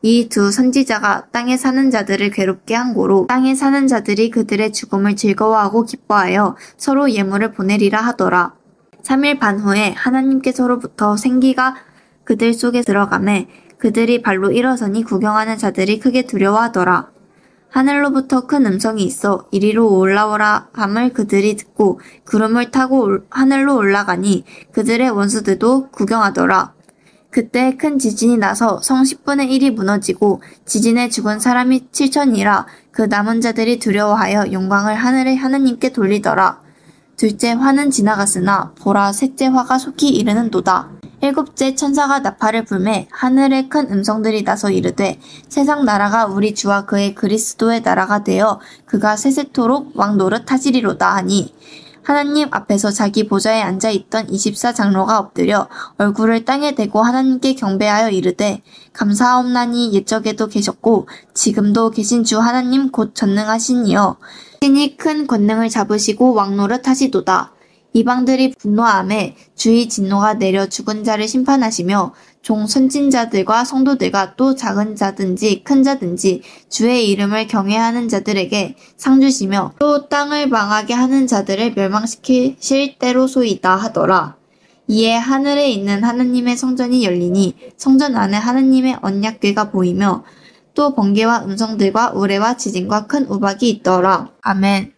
이 2 선지자가 땅에 사는 자들을 괴롭게 한 고로 땅에 사는 자들이 그들의 죽음을 즐거워하고 기뻐하여 서로 예물을 보내리라 하더라. 3일 반 후에 하나님께서로부터 생기가 그들 속에 들어가매 그들이 발로 일어서니 구경하는 자들이 크게 두려워하더라. 하늘로부터 큰 음성이 있어 이리로 올라오라 함을 그들이 듣고 구름을 타고 하늘로 올라가니 그들의 원수들도 구경하더라. 그때 큰 지진이 나서 성 10분의 1이 무너지고 지진에 죽은 사람이 7천이라 그 남은 자들이 두려워하여 영광을 하늘의 하느님께 돌리더라. 둘째 화는 지나갔으나 보라 셋째 화가 속히 이르는도다. 일곱째 천사가 나팔을 불매 하늘에 큰 음성들이 나서 이르되 세상 나라가 우리 주와 그의 그리스도의 나라가 되어 그가 세세토록 왕 노릇하시리로다 하니 하나님 앞에서 자기 보좌에 앉아있던 24장로가 엎드려 얼굴을 땅에 대고 하나님께 경배하여 이르되 감사하옵나니 옛적에도 계셨고 지금도 계신 주 하나님 곧 전능하신 이여 신이 큰 권능을 잡으시고 왕노릇 하시도다. 이방들이 분노하매 주의 진노가 내려 죽은 자를 심판하시며 종 선진자들과 성도들과 또 작은 자든지 큰 자든지 주의 이름을 경외하는 자들에게 상 주시며 또 땅을 망하게 하는 자들을 멸망시키실 때로소이다 하더라. 이에 하늘에 있는 하나님의 성전이 열리니 성전 안에 하나님의 언약궤가 보이며 또 번개와 음성들과 우레와 지진과 큰 우박이 있더라. 아멘.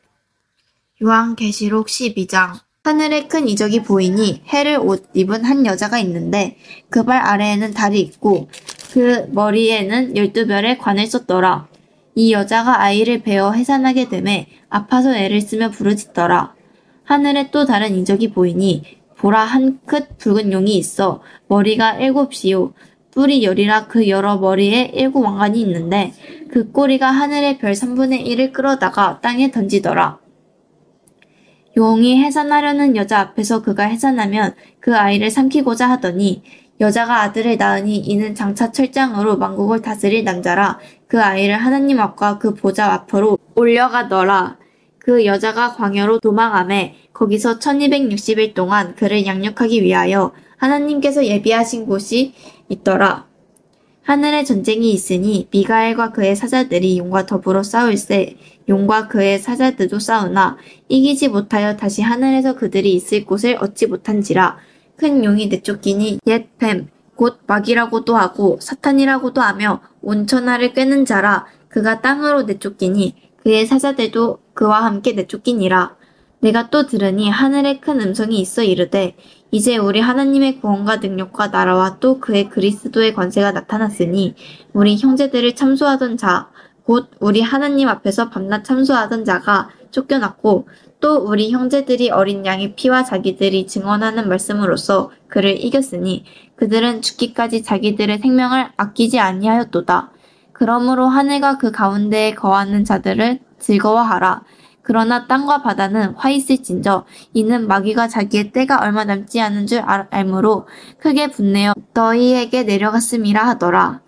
요한계시록 12장. 하늘에 큰 이적이 보이니 해를 옷 입은 한 여자가 있는데 그 발 아래에는 달이 있고 그 머리에는 12별의 관을 썼더라. 이 여자가 아이를 베어 해산하게 되매 아파서 애를 쓰며 부르짖더라. 하늘에 또 다른 이적이 보이니 보라 한 끗 붉은 용이 있어 머리가 7이요 뿔이 10이라 그 여러 머리에 7 왕관이 있는데 그 꼬리가 하늘의 별 3분의 1을 끌어다가 땅에 던지더라. 용이 해산하려는 여자 앞에서 그가 해산하면 그 아이를 삼키고자 하더니 여자가 아들을 낳으니 이는 장차 철장으로 만국을 다스릴 남자라 그 아이를 하나님 앞과 그 보좌 앞으로 올려가더라. 그 여자가 광야로 도망하매 거기서 1260일 동안 그를 양육하기 위하여 하나님께서 예비하신 곳이 있더라. 하늘에 전쟁이 있으니 미가엘과 그의 사자들이 용과 더불어 싸울세 용과 그의 사자들도 싸우나 이기지 못하여 다시 하늘에서 그들이 있을 곳을 얻지 못한지라. 큰 용이 내쫓기니 옛 뱀 곧 마귀라고도 하고 사탄이라고도 하며 온 천하를 꿰는 자라. 그가 땅으로 내쫓기니 그의 사자들도 그와 함께 내쫓기니라. 내가 또 들으니 하늘에 큰 음성이 있어 이르되 이제 우리 하나님의 구원과 능력과 나라와 또 그의 그리스도의 권세가 나타났으니 우리 형제들을 참소하던 자 곧 우리 하나님 앞에서 밤낮 참소하던 자가 쫓겨났고 또 우리 형제들이 어린 양의 피와 자기들이 증언하는 말씀으로써 그를 이겼으니 그들은 죽기까지 자기들의 생명을 아끼지 아니하였도다. 그러므로 하늘과 그 가운데에 거하는 자들을 즐거워하라. 그러나 땅과 바다는 화 있을진저 이는 마귀가 자기의 때가 얼마 남지 않은 줄 알므로 크게 분내어 너희에게 내려갔음이라 하더라.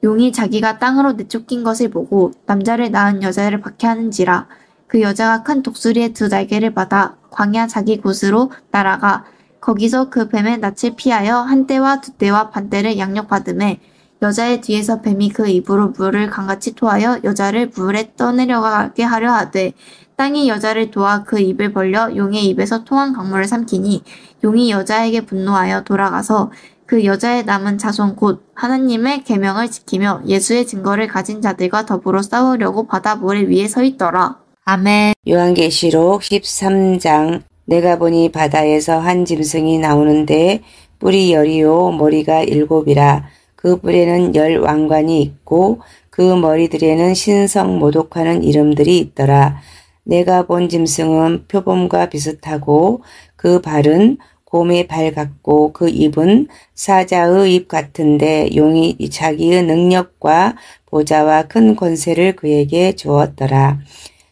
용이 자기가 땅으로 내쫓긴 것을 보고 남자를 낳은 여자를 박해하는지라. 그 여자가 큰 독수리의 2 날개를 받아 광야 자기 곳으로 날아가 거기서 그 뱀의 낯을 피하여 한 떼와 2떼와 반 떼를 양육받음에 여자의 뒤에서 뱀이 그 입으로 물을 강같이 토하여 여자를 물에 떠내려가게 하려 하되 땅이 여자를 도와 그 입을 벌려 용의 입에서 통한 강물을 삼키니 용이 여자에게 분노하여 돌아가서 그 여자의 남은 자손 곧 하나님의 계명을 지키며 예수의 증거를 가진 자들과 더불어 싸우려고 바다 모래 위에 서 있더라. 아멘. 요한계시록 13장. 내가 보니 바다에서 한 짐승이 나오는데 뿔이 10이요 머리가 7이라. 그 뿔에는 10 왕관이 있고 그 머리들에는 신성 모독하는 이름들이 있더라. 내가 본 짐승은 표범과 비슷하고 그 발은 곰의 발 같고 그 입은 사자의 입 같은데 용이 자기의 능력과 보좌와 큰 권세를 그에게 주었더라.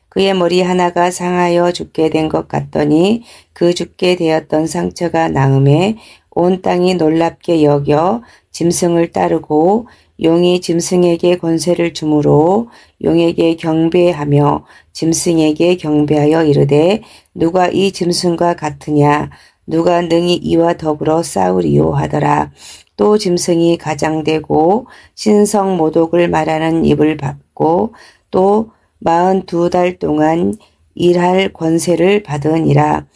그의 머리 하나가 상하여 죽게 된 것 같더니 그 죽게 되었던 상처가 나음에 온 땅이 놀랍게 여겨 짐승을 따르고 용이 짐승에게 권세를 주므로 용에게 경배하며 짐승에게 경배하여 이르되 누가 이 짐승과 같으냐 누가 능히 이와 더불어 싸우리요 하더라. 또 짐승이 가장되고 신성 모독을 말하는 입을 받고 또 42달 동안 일할 권세를 받으니라.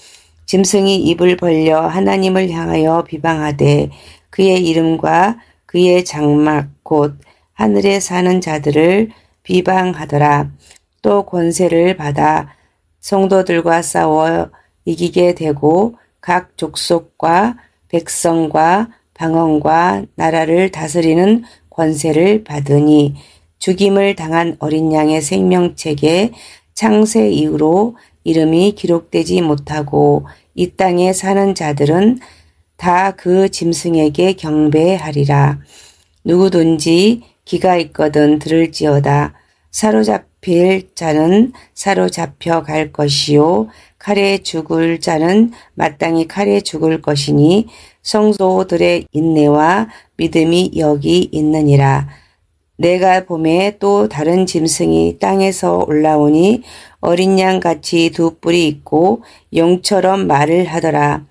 짐승이 입을 벌려 하나님을 향하여 비방하되 그의 이름과 그의 장막 곧 하늘에 사는 자들을 비방하더라. 또 권세를 받아 성도들과 싸워 이기게 되고 각 족속과 백성과 방언과 나라를 다스리는 권세를 받으니 죽임을 당한 어린 양의 생명책에 창세 이후로 이름이 기록되지 못하고 이 땅에 사는 자들은 다 그 짐승에게 경배하리라. 누구든지 귀가 있거든 들을지어다. 사로잡힐 자는 사로잡혀 갈 것이요 칼에 죽을 자는 마땅히 칼에 죽을 것이니 성도들의 인내와 믿음이 여기 있느니라. 내가 봄에 또 다른 짐승이 땅에서 올라오니 어린 양같이 두 뿔이 있고 용처럼 말을 하더라.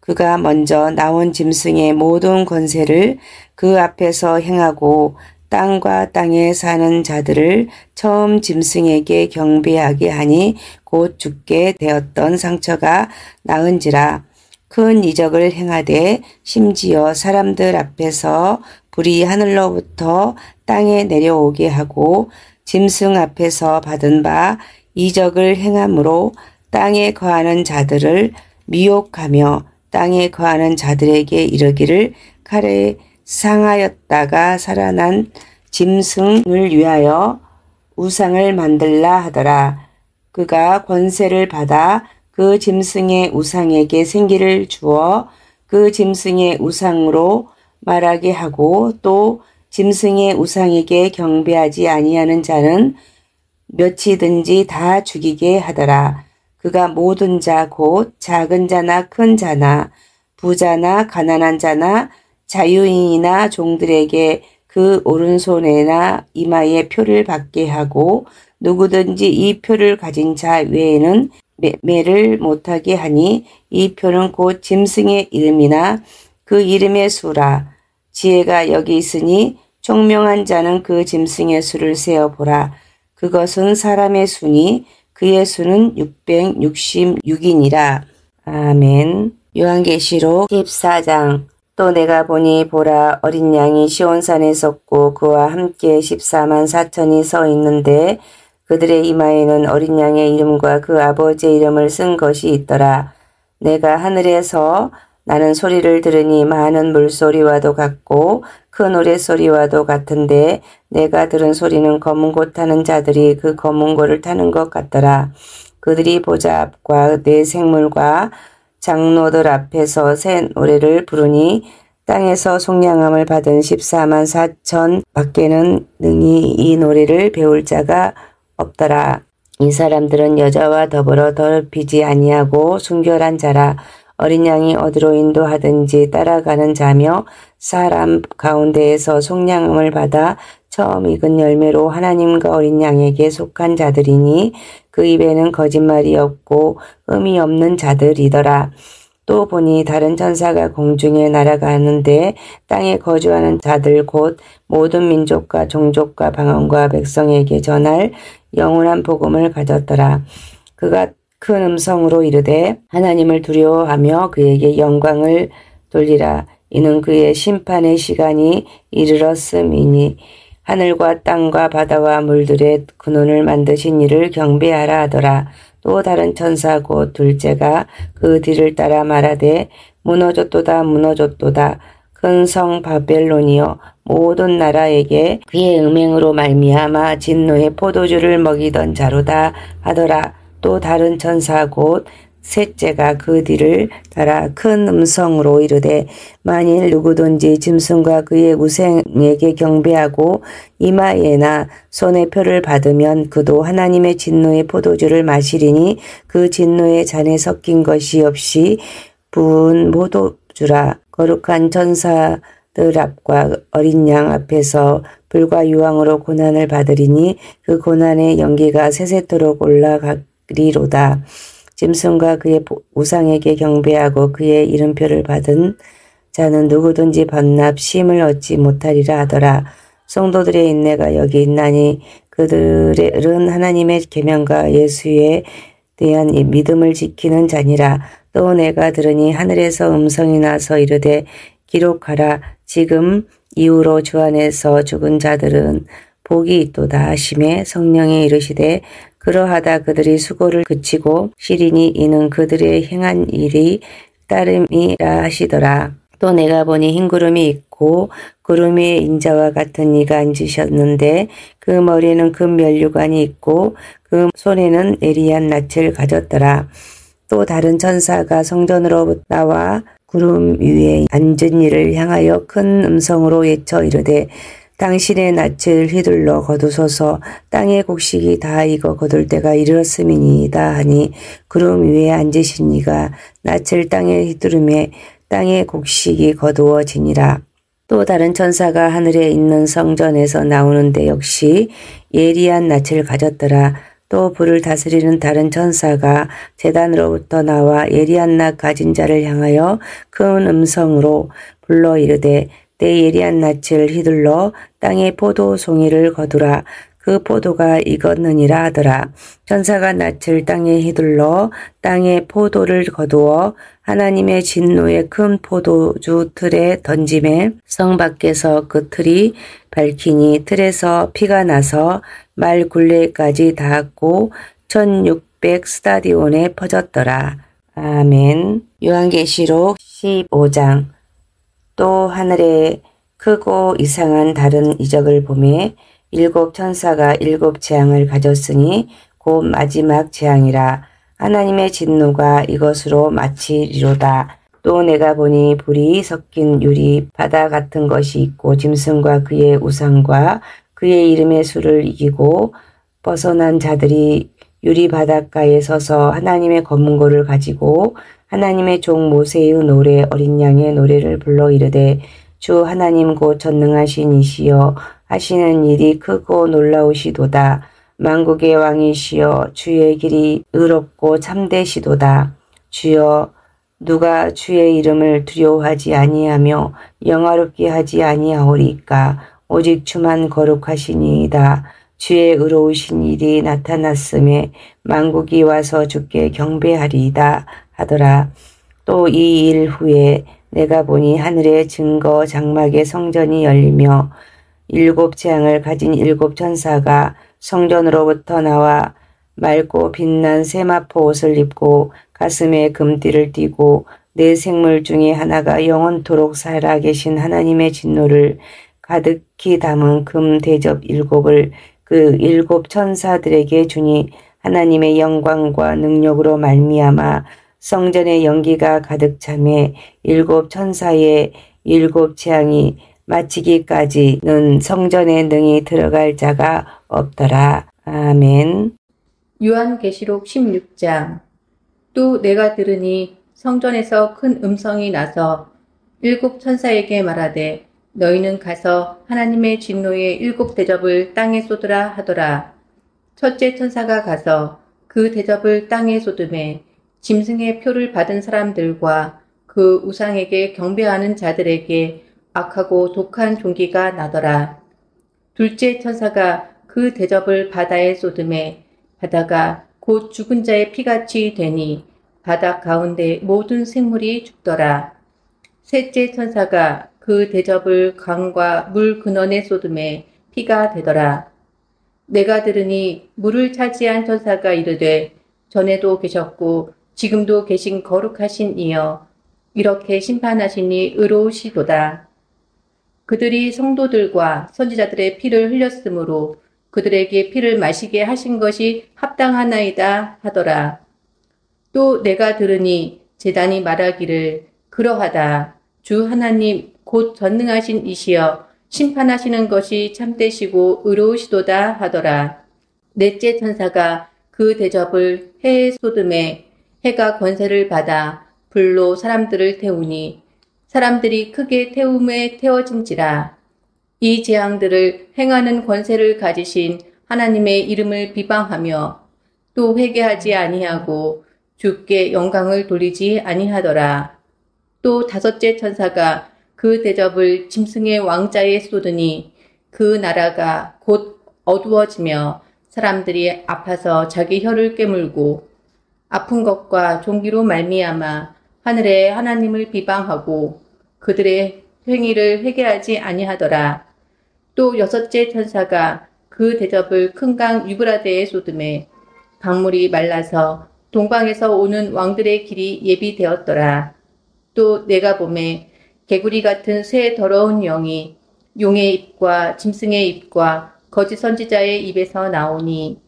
그가 먼저 나온 짐승의 모든 권세를 그 앞에서 행하고 땅과 땅에 사는 자들을 처음 짐승에게 경배하게 하니 곧 죽게 되었던 상처가 나은지라. 큰 이적을 행하되 심지어 사람들 앞에서 불이 하늘로부터 땅에 내려오게 하고 짐승 앞에서 받은 바 이적을 행함으로 땅에 거하는 자들을 미혹하며 땅에 거하는 자들에게 이르기를 칼에 상하였다가 살아난 짐승을 위하여 우상을 만들라 하더라. 그가 권세를 받아 그 짐승의 우상에게 생기를 주어 그 짐승의 우상으로 말하게 하고 또 짐승의 우상에게 경배하지 아니하는 자는 몇이든지 다 죽이게 하더라. 그가 모든 자 곧 작은 자나 큰 자나 부자나 가난한 자나 자유인이나 종들에게 그 오른손에나 이마에 표를 받게 하고 누구든지 이 표를 가진 자 외에는 매매를 못하게 하니 이 표는 곧 짐승의 이름이나 그 이름의 수라. 지혜가 여기 있으니 총명한 자는 그 짐승의 수를 세어보라. 그것은 사람의 수니 그의 수는 666이니라. 아멘. 요한계시록 14장. 또 내가 보니 보라 어린 양이 시온산에 섰고 그와 함께 14만 4천이 서 있는데 그들의 이마에는 어린 양의 이름과 그 아버지의 이름을 쓴 것이 있더라. 내가 하늘에서 나는 소리를 들으니 많은 물소리와도 같고 큰 노랫소리와도 같은데 내가 들은 소리는 검은 고 타는 자들이 그 검은 고를 타는 것 같더라. 그들이 보좌 앞과 네 생물과 장로들 앞에서 새 노래를 부르니 땅에서 속량함을 받은 14만 4천 밖에는 능히 이 노래를 배울 자가 없더라. 이 사람들은 여자와 더불어 더럽히지 아니하고 순결한 자라. 어린 양이 어디로 인도하든지 따라가는 자며 사람 가운데에서 속량함을 받아 처음 익은 열매로 하나님과 어린 양에게 속한 자들이니 그 입에는 거짓말이 없고 흠이 없는 자들이더라. 또 보니 다른 천사가 공중에 날아가는데 땅에 거주하는 자들 곧 모든 민족과 종족과 방언과 백성에게 전할 영원한 복음을 가졌더라. 그가 큰 음성으로 이르되 하나님을 두려워하며 그에게 영광을 돌리라. 이는 그의 심판의 시간이 이르렀음이니 하늘과 땅과 바다와 물들의 근원을 만드신 이를 경배하라 하더라. 또 다른 천사 곧 둘째가 그 뒤를 따라 말하되 무너졌도다 무너졌도다. 큰 성 바벨론이여 모든 나라에게 그의 음행으로 말미암아 진노의 포도주를 먹이던 자로다 하더라. 또 다른 천사 곧 셋째가 그 뒤를 따라 큰 음성으로 이르되 만일 누구든지 짐승과 그의 우상에게 경배하고 이마에나 손에 표를 받으면 그도 하나님의 진노의 포도주를 마시리니 그 진노의 잔에 섞인 것이 없이 부은 포도주라. 거룩한 천사들 앞과 어린 양 앞에서 불과 유황으로 고난을 받으리니 그 고난의 연기가 세세토록 올라가리로다. 짐승과 그의 우상에게 경배하고 그의 이름표를 받은 자는 누구든지 반납 쉼을 얻지 못하리라 하더라. 성도들의 인내가 여기 있나니 그들은 하나님의 계명과 예수에 대한 믿음을 지키는 자니라. 또 내가 들으니 하늘에서 음성이 나서 이르되 기록하라. 지금 이후로 주 안에서 죽은 자들은 복이 있도다 하심에 성령에 이르시되 그러하다 그들이 수고를 그치고 쉬리니 이는 그들의 행한 일이 따름이라 하시더라. 또 내가 보니 흰 구름이 있고 구름 위에 인자와 같은 이가 앉으셨는데 그 머리에는 금 면류관이 있고 그 손에는 예리한 낯을 가졌더라. 또 다른 천사가 성전으로 나와 구름 위에 앉은 이를 향하여 큰 음성으로 외쳐 이르되 당신의 낯을 휘둘러 거두소서. 땅의 곡식이 다 익어 거둘 때가 이르렀음이니이다 하니 구름 위에 앉으신 이가 낯을 땅에 휘두르매 땅의 곡식이 거두어지니라. 또 다른 천사가 하늘에 있는 성전에서 나오는데 역시 예리한 낯을 가졌더라. 또 불을 다스리는 다른 천사가 제단으로부터 나와 예리한 낯 가진 자를 향하여 큰 음성으로 불러 이르되 내 예리한 낯을 휘둘러 땅의 포도 송이를 거두라. 그 포도가 익었느니라 하더라. 천사가 낯을 땅에 휘둘러 땅의 포도를 거두어 하나님의 진노의 큰 포도주 틀에 던짐에 성 밖에서 그 틀이 밝히니 틀에서 피가 나서 말 굴레까지 닿았고 1600 스타디온에 퍼졌더라. 아멘. 요한계시록 15장. 또 하늘에 크고 이상한 다른 이적을 보매 일곱 천사가 일곱 재앙을 가졌으니 곧 마지막 재앙이라. 하나님의 진노가 이것으로 마치리로다. 또 내가 보니 불이 섞인 유리 바다 같은 것이 있고 짐승과 그의 우상과 그의 이름의 수를 이기고 벗어난 자들이 유리 바닷가에 서서 하나님의 검은고를 가지고 하나님의 종 모세의 노래 어린 양의 노래를 불러 이르되 주 하나님 곧 전능하신 이시여 하시는 일이 크고 놀라우시도다. 만국의 왕이시여 주의 길이 의롭고 참되시도다. 주여 누가 주의 이름을 두려워하지 아니하며 영화롭게 하지 아니하오리까. 오직 주만 거룩하시니이다. 주의 의로우신 일이 나타났음에 만국이 와서 주께 경배하리이다 하더라. 또 이 일 후에 내가 보니 하늘의 증거 장막의 성전이 열리며 일곱 재앙을 가진 일곱 천사가 성전으로부터 나와 맑고 빛난 세마포 옷을 입고 가슴에 금띠를 띠고 네 생물 중에 하나가 영원토록 살아계신 하나님의 진노를 가득히 담은 금 대접 일곱을 그 일곱 천사들에게 주니 하나님의 영광과 능력으로 말미암아 성전의 연기가 가득 차매 일곱 천사의 일곱 재앙이 마치기까지는 성전에 능히 들어갈 자가 없더라. 아멘. 요한계시록 16장. 또 내가 들으니 성전에서 큰 음성이 나서 일곱 천사에게 말하되 너희는 가서 하나님의 진노의 일곱 대접을 땅에 쏟으라 하더라. 첫째 천사가 가서 그 대접을 땅에 쏟음에 짐승의 표를 받은 사람들과 그 우상에게 경배하는 자들에게 악하고 독한 종기가 나더라. 둘째 천사가 그 대접을 바다에 쏟음에 바다가 곧 죽은 자의 피같이 되니 바다 가운데 모든 생물이 죽더라. 셋째 천사가 그 대접을 강과 물 근원에 쏟음에 피가 되더라. 내가 들으니 물을 차지한 천사가 이르되 전에도 계셨고 지금도 계신 거룩하신 이여 이렇게 심판하시니 의로우시도다. 그들이 성도들과 선지자들의 피를 흘렸으므로 그들에게 피를 마시게 하신 것이 합당하나이다 하더라. 또 내가 들으니 제단이 말하기를 그러하다. 주 하나님 곧 전능하신 이시여 심판하시는 것이 참되시고 의로우시도다 하더라. 넷째 천사가 그 대접을 해에 쏟음에 해가 권세를 받아 불로 사람들을 태우니 사람들이 크게 태움에 태워진지라. 이 재앙들을 행하는 권세를 가지신 하나님의 이름을 비방하며 또 회개하지 아니하고 주께 영광을 돌리지 아니하더라. 또 다섯째 천사가 그 대접을 짐승의 왕자에 쏟으니 그 나라가 곧 어두워지며 사람들이 아파서 자기 혀를 깨물고 아픈 것과 종기로 말미암아 하늘의 하나님을 비방하고 그들의 행위를 회개하지 아니하더라. 또 여섯째 천사가 그 대접을 큰 강 유브라데에 쏟음에 강물이 말라서 동방에서 오는 왕들의 길이 예비되었더라. 또 내가 보매 개구리 같은 새 더러운 영이 용의 입과 짐승의 입과 거짓 선지자의 입에서 나오니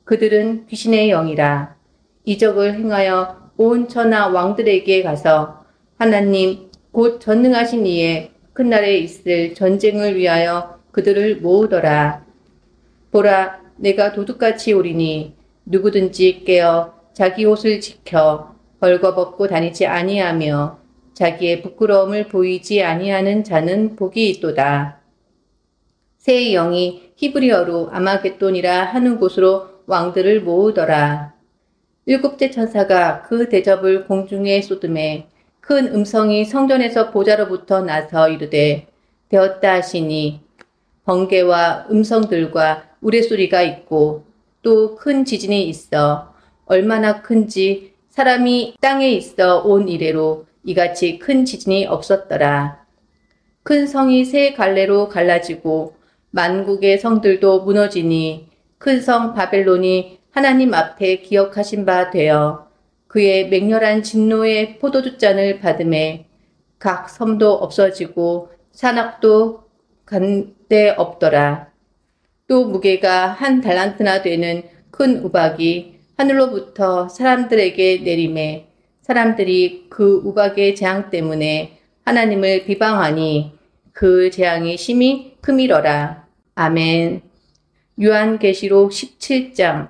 그들은 귀신의 영이라. 이적을 행하여 온 천하 왕들에게 가서 하나님 곧 전능하신 이의 큰날에 있을 전쟁을 위하여 그들을 모으더라. 보라, 내가 도둑같이 오리니 누구든지 깨어 자기 옷을 지켜 벌거벗고 다니지 아니하며 자기의 부끄러움을 보이지 아니하는 자는 복이 있도다. 새 영이 히브리어로 아마겟돈이라 하는 곳으로 왕들을 모으더라. 일곱째 천사가 그 대접을 공중에 쏟음에 큰 음성이 성전에서 보좌로부터 나서 이르되 되었다 하시니 번개와 음성들과 우레소리가 있고 또 큰 지진이 있어 얼마나 큰지 사람이 땅에 있어 온 이래로 이같이 큰 지진이 없었더라. 큰 성이 세 갈래로 갈라지고 만국의 성들도 무너지니 큰 성 바벨론이 하나님 앞에 기억하신 바 되어 그의 맹렬한 진노의 포도주잔을 받음에 각 섬도 없어지고 산악도 간데 없더라. 또 무게가 한 달란트나 되는 큰 우박이 하늘로부터 사람들에게 내림에 사람들이 그 우박의 재앙 때문에 하나님을 비방하니 그 재앙이 심히 크미러라. 아멘. 요한계시록 17장.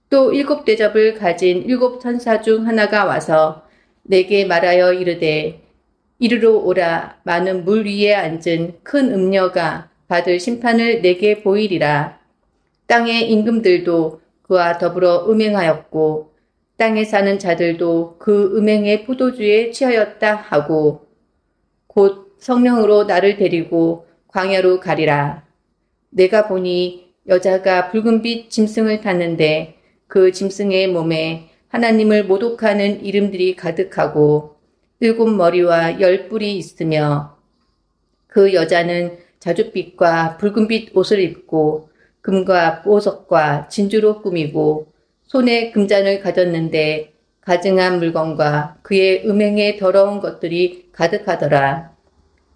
또 일곱 대접을 가진 일곱 천사 중 하나가 와서 내게 말하여 이르되 이르러 오라. 많은 물 위에 앉은 큰 음녀가 받을 심판을 내게 보이리라. 땅의 임금들도 그와 더불어 음행하였고 땅에 사는 자들도 그 음행의 포도주에 취하였다 하고 곧 성령으로 나를 데리고 광야로 가리라. 내가 보니 여자가 붉은빛 짐승을 탔는데 그 짐승의 몸에 하나님을 모독하는 이름들이 가득하고 일곱 머리와 열 뿔이 있으며 그 여자는 자줏빛과 붉은빛 옷을 입고 금과 보석과 진주로 꾸미고 손에 금잔을 가졌는데 가증한 물건과 그의 음행에 더러운 것들이 가득하더라.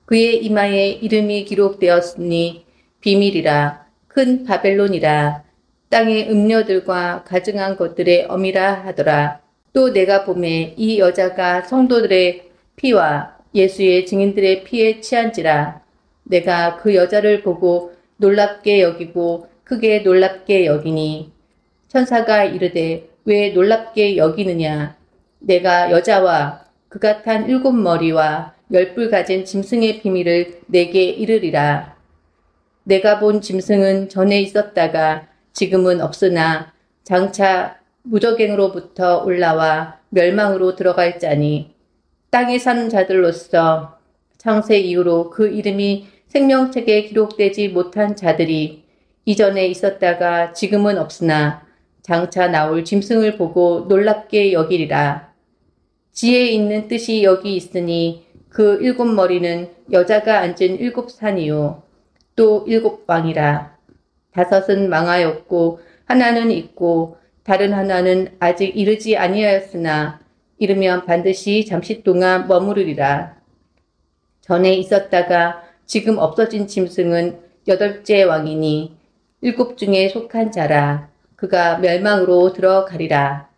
그의 이마에 이름이 기록되었으니 비밀이라 큰 바벨론이라 땅의 음녀들과 가증한 것들의 어미라 하더라. 또 내가 보매 이 여자가 성도들의 피와 예수의 증인들의 피에 취한지라. 내가 그 여자를 보고 놀랍게 여기고 크게 놀랍게 여기니 천사가 이르되 왜 놀랍게 여기느냐. 내가 여자와 그가 탄 일곱 머리와 열 뿔 가진 짐승의 비밀을 내게 이르리라. 내가 본 짐승은 전에 있었다가 지금은 없으나 장차 무적행으로부터 올라와 멸망으로 들어갈 자니 땅에 사는 자들로서 창세 이후로 그 이름이 생명책에 기록되지 못한 자들이 이전에 있었다가 지금은 없으나 장차 나올 짐승을 보고 놀랍게 여기리라. 지혜 있는 뜻이 여기 있으니 그 일곱 머리는 여자가 앉은 일곱 산이요 또 일곱 왕이라. 다섯은 망하였고 하나는 있고 다른 하나는 아직 이르지 아니하였으나 이르면 반드시 잠시 동안 머무르리라. 전에 있었다가 지금 없어진 짐승은 여덟째 왕이니 일곱 중에 속한 자라. 그가 멸망으로 들어가리라.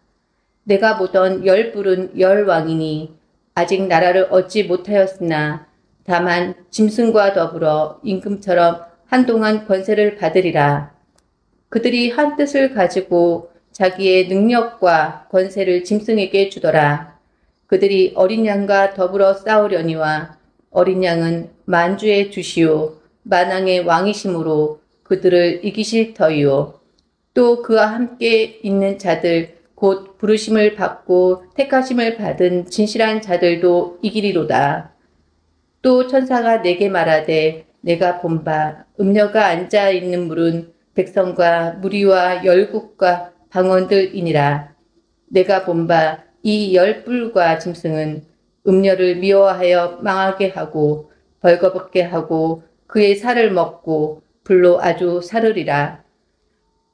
내가 보던 열 뿔은 열 왕이니 아직 나라를 얻지 못하였으나 다만 짐승과 더불어 임금처럼 한동안 권세를 받으리라. 그들이 한 뜻을 가지고 자기의 능력과 권세를 짐승에게 주더라. 그들이 어린 양과 더불어 싸우려니와 어린 양은 만주의 주시오 만왕의 왕이심으로 그들을 이기실 터이요. 또 그와 함께 있는 자들 곧 부르심을 받고 택하심을 받은 진실한 자들도 이기리로다. 또 천사가 내게 말하되 내가 본 바 음녀가 앉아 있는 물은 백성과 무리와 열국과 방언들이니라. 내가 본 바 이 열 뿔과 짐승은 음녀를 미워하여 망하게 하고 벌거벗게 하고 그의 살을 먹고 불로 아주 사르리라.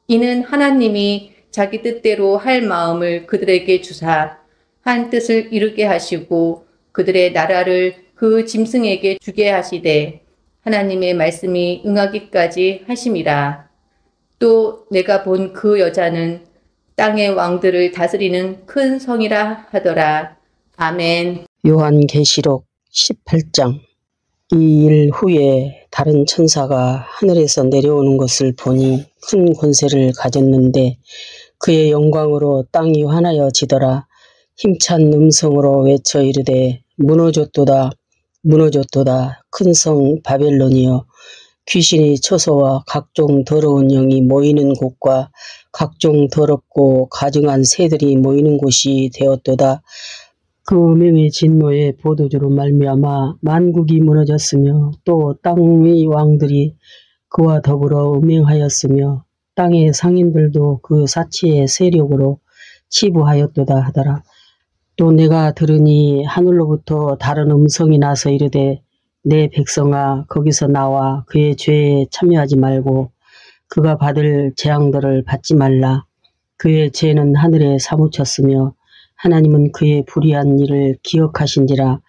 이는 하나님이 자기 뜻대로 할 마음을 그들에게 주사 한 뜻을 이루게 하시고 그들의 나라를 그 짐승에게 주게 하시되 하나님의 말씀이 응하기까지 하심이라. 또 내가 본 그 여자는 땅의 왕들을 다스리는 큰 성이라 하더라. 아멘. 요한계시록 18장. 이 일 후에 다른 천사가 하늘에서 내려오는 것을 보니 큰 권세를 가졌는데 그의 영광으로 땅이 환하여지더라. 힘찬 음성으로 외쳐 이르되 무너졌도다 무너졌도다 큰 성 바벨론이여 귀신이 처소와 각종 더러운 영이 모이는 곳과 각종 더럽고 가증한 새들이 모이는 곳이 되었도다. 그 음행의 진노의 보도주로 말미암아 만국이 무너졌으며 또 땅의 왕들이 그와 더불어 음행하였으며 땅의 상인들도 그 사치의 세력으로 치부하였도다 하더라. 또 내가 들으니 하늘로부터 다른 음성이 나서 이르되 내 백성아 거기서 나와 그의 죄에 참여하지 말고 그가 받을 재앙들을 받지 말라. 그의 죄는 하늘에 사무쳤으며 하나님은 그의 불의한 일을 기억하신지라.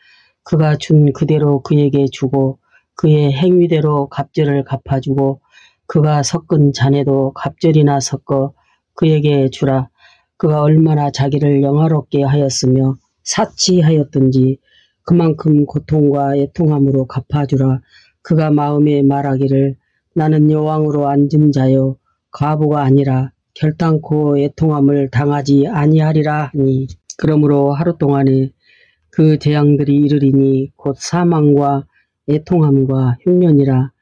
그가 준 그대로 그에게 주고 그의 행위대로 갑절을 갚아주고 그가 섞은 잔에도 갑절이나 섞어 그에게 주라. 그가 얼마나 자기를 영화롭게 하였으며 사치하였던지 그만큼 고통과 애통함으로 갚아주라. 그가 마음에 말하기를 나는 여왕으로 앉은 자요 과부가 아니라 결단코 애통함을 당하지 아니하리라 하니 그러므로 하루 동안에 그 재앙들이 이르리니 곧 사망과 애통함과 흉년이라.